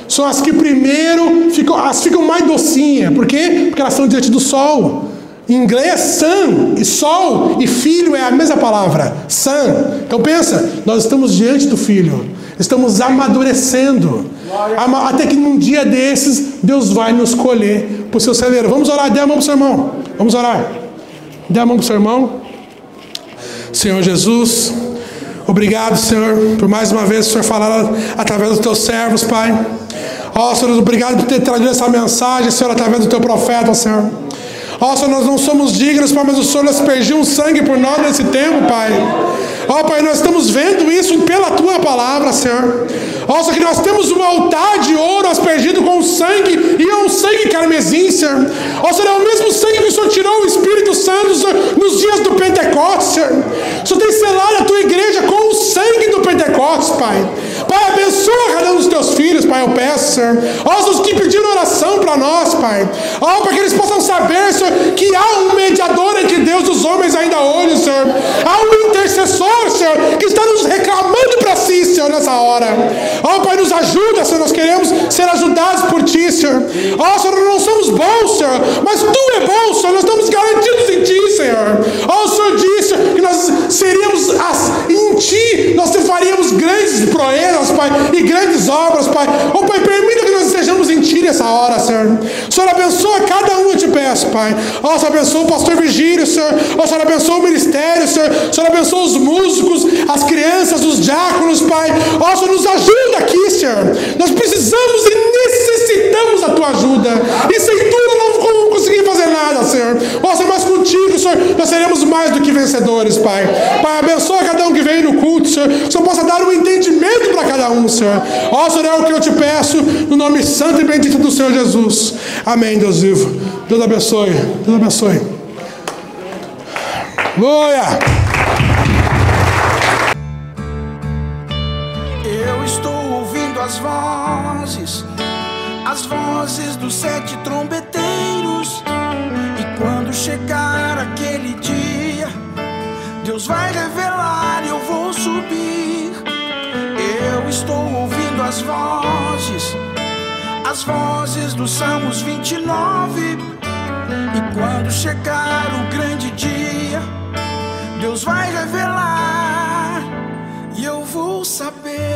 São as que primeiro ficam mais docinhas. Por quê? Porque elas estão diante do sol. Em inglês, sun e sol e filho é a mesma palavra. Sun. Então pensa, nós estamos diante do Filho. Estamos amadurecendo. Até que num dia desses, Deus vai nos colher para o seu celeiro. Vamos orar, dê a mão para o seu irmão. Vamos orar. Dê a mão para o seu irmão. Senhor Jesus, obrigado, Senhor, por mais uma vez o Senhor falar através dos teus servos, Pai. Ó, Senhor, obrigado por ter trazido essa mensagem, Senhor, através do teu profeta, Senhor. Ó, Senhor, nós não somos dignos, Pai, mas o Senhor aspergiu um sangue por nós nesse tempo, Pai. Ó Pai, nós estamos vendo isso pela Tua palavra, Senhor. Ó, só que nós temos um altar de ouro aspergido com sangue, e é um sangue carmesim, Senhor. Ó Senhor, é o mesmo sangue que o Senhor tirou o Espírito Santo, Senhor, nos dias do Pentecostes, Senhor. O Senhor tem selado a Tua igreja com o sangue do Pentecostes, Pai. Pai, abençoa cada um dos Teus filhos, Pai, eu peço, Senhor. Ó, os que pediram oração para nós, Pai. Ó, para que eles possam saber, Senhor, que há um mediador entre Deus e os homens ainda hoje, Senhor. Há um intercessor, Senhor, que está nos reclamando para si, Senhor, nessa hora. Ó, Pai, nos ajuda, Senhor, nós queremos ser ajudados por Ti, Senhor. Ó, Senhor, nós não somos bons, Senhor, mas Tu é bom, Senhor, nós estamos garantidos em Ti, Senhor. Ó, o Senhor disse que nós seríamos em Ti, nós faríamos grandes proezas, Pai, e grandes obras, Pai. Ó, Pai, permita que nós estejamos em Ti nessa hora, Senhor. Senhor, abençoa cada um, eu te peço, Pai. Ó, Senhor, abençoa o pastor Virgílio, Senhor. Ó, Senhor, abençoa o ministério, Senhor. Senhor, abençoa os músicos, as crianças, os diáconos, Pai. Ó, Senhor, nos ajuda aqui, Senhor. Nós precisamos e necessitamos da Tua ajuda. E sem Tu não vamos conseguir fazer nada, Senhor. Ó, Senhor, mas contigo, Senhor, nós seremos mais do que vencedores, Pai. Pai, abençoa cada um que vem no culto, Senhor. Que o Senhor possa dar um entendimento para cada um, Senhor. Ó, Senhor, é o que eu te peço, no nome santo e bendito do Senhor Jesus. Amém, Deus vivo. Deus abençoe. Deus abençoe. Glória! Eu estou ouvindo as vozes dos 7 trombeteiros. E quando chegar aquele dia, Deus vai revelar e eu vou subir. Eu estou ouvindo as vozes dos Salmos 29. E quando chegar o grande dia, Deus vai revelar e eu vou saber.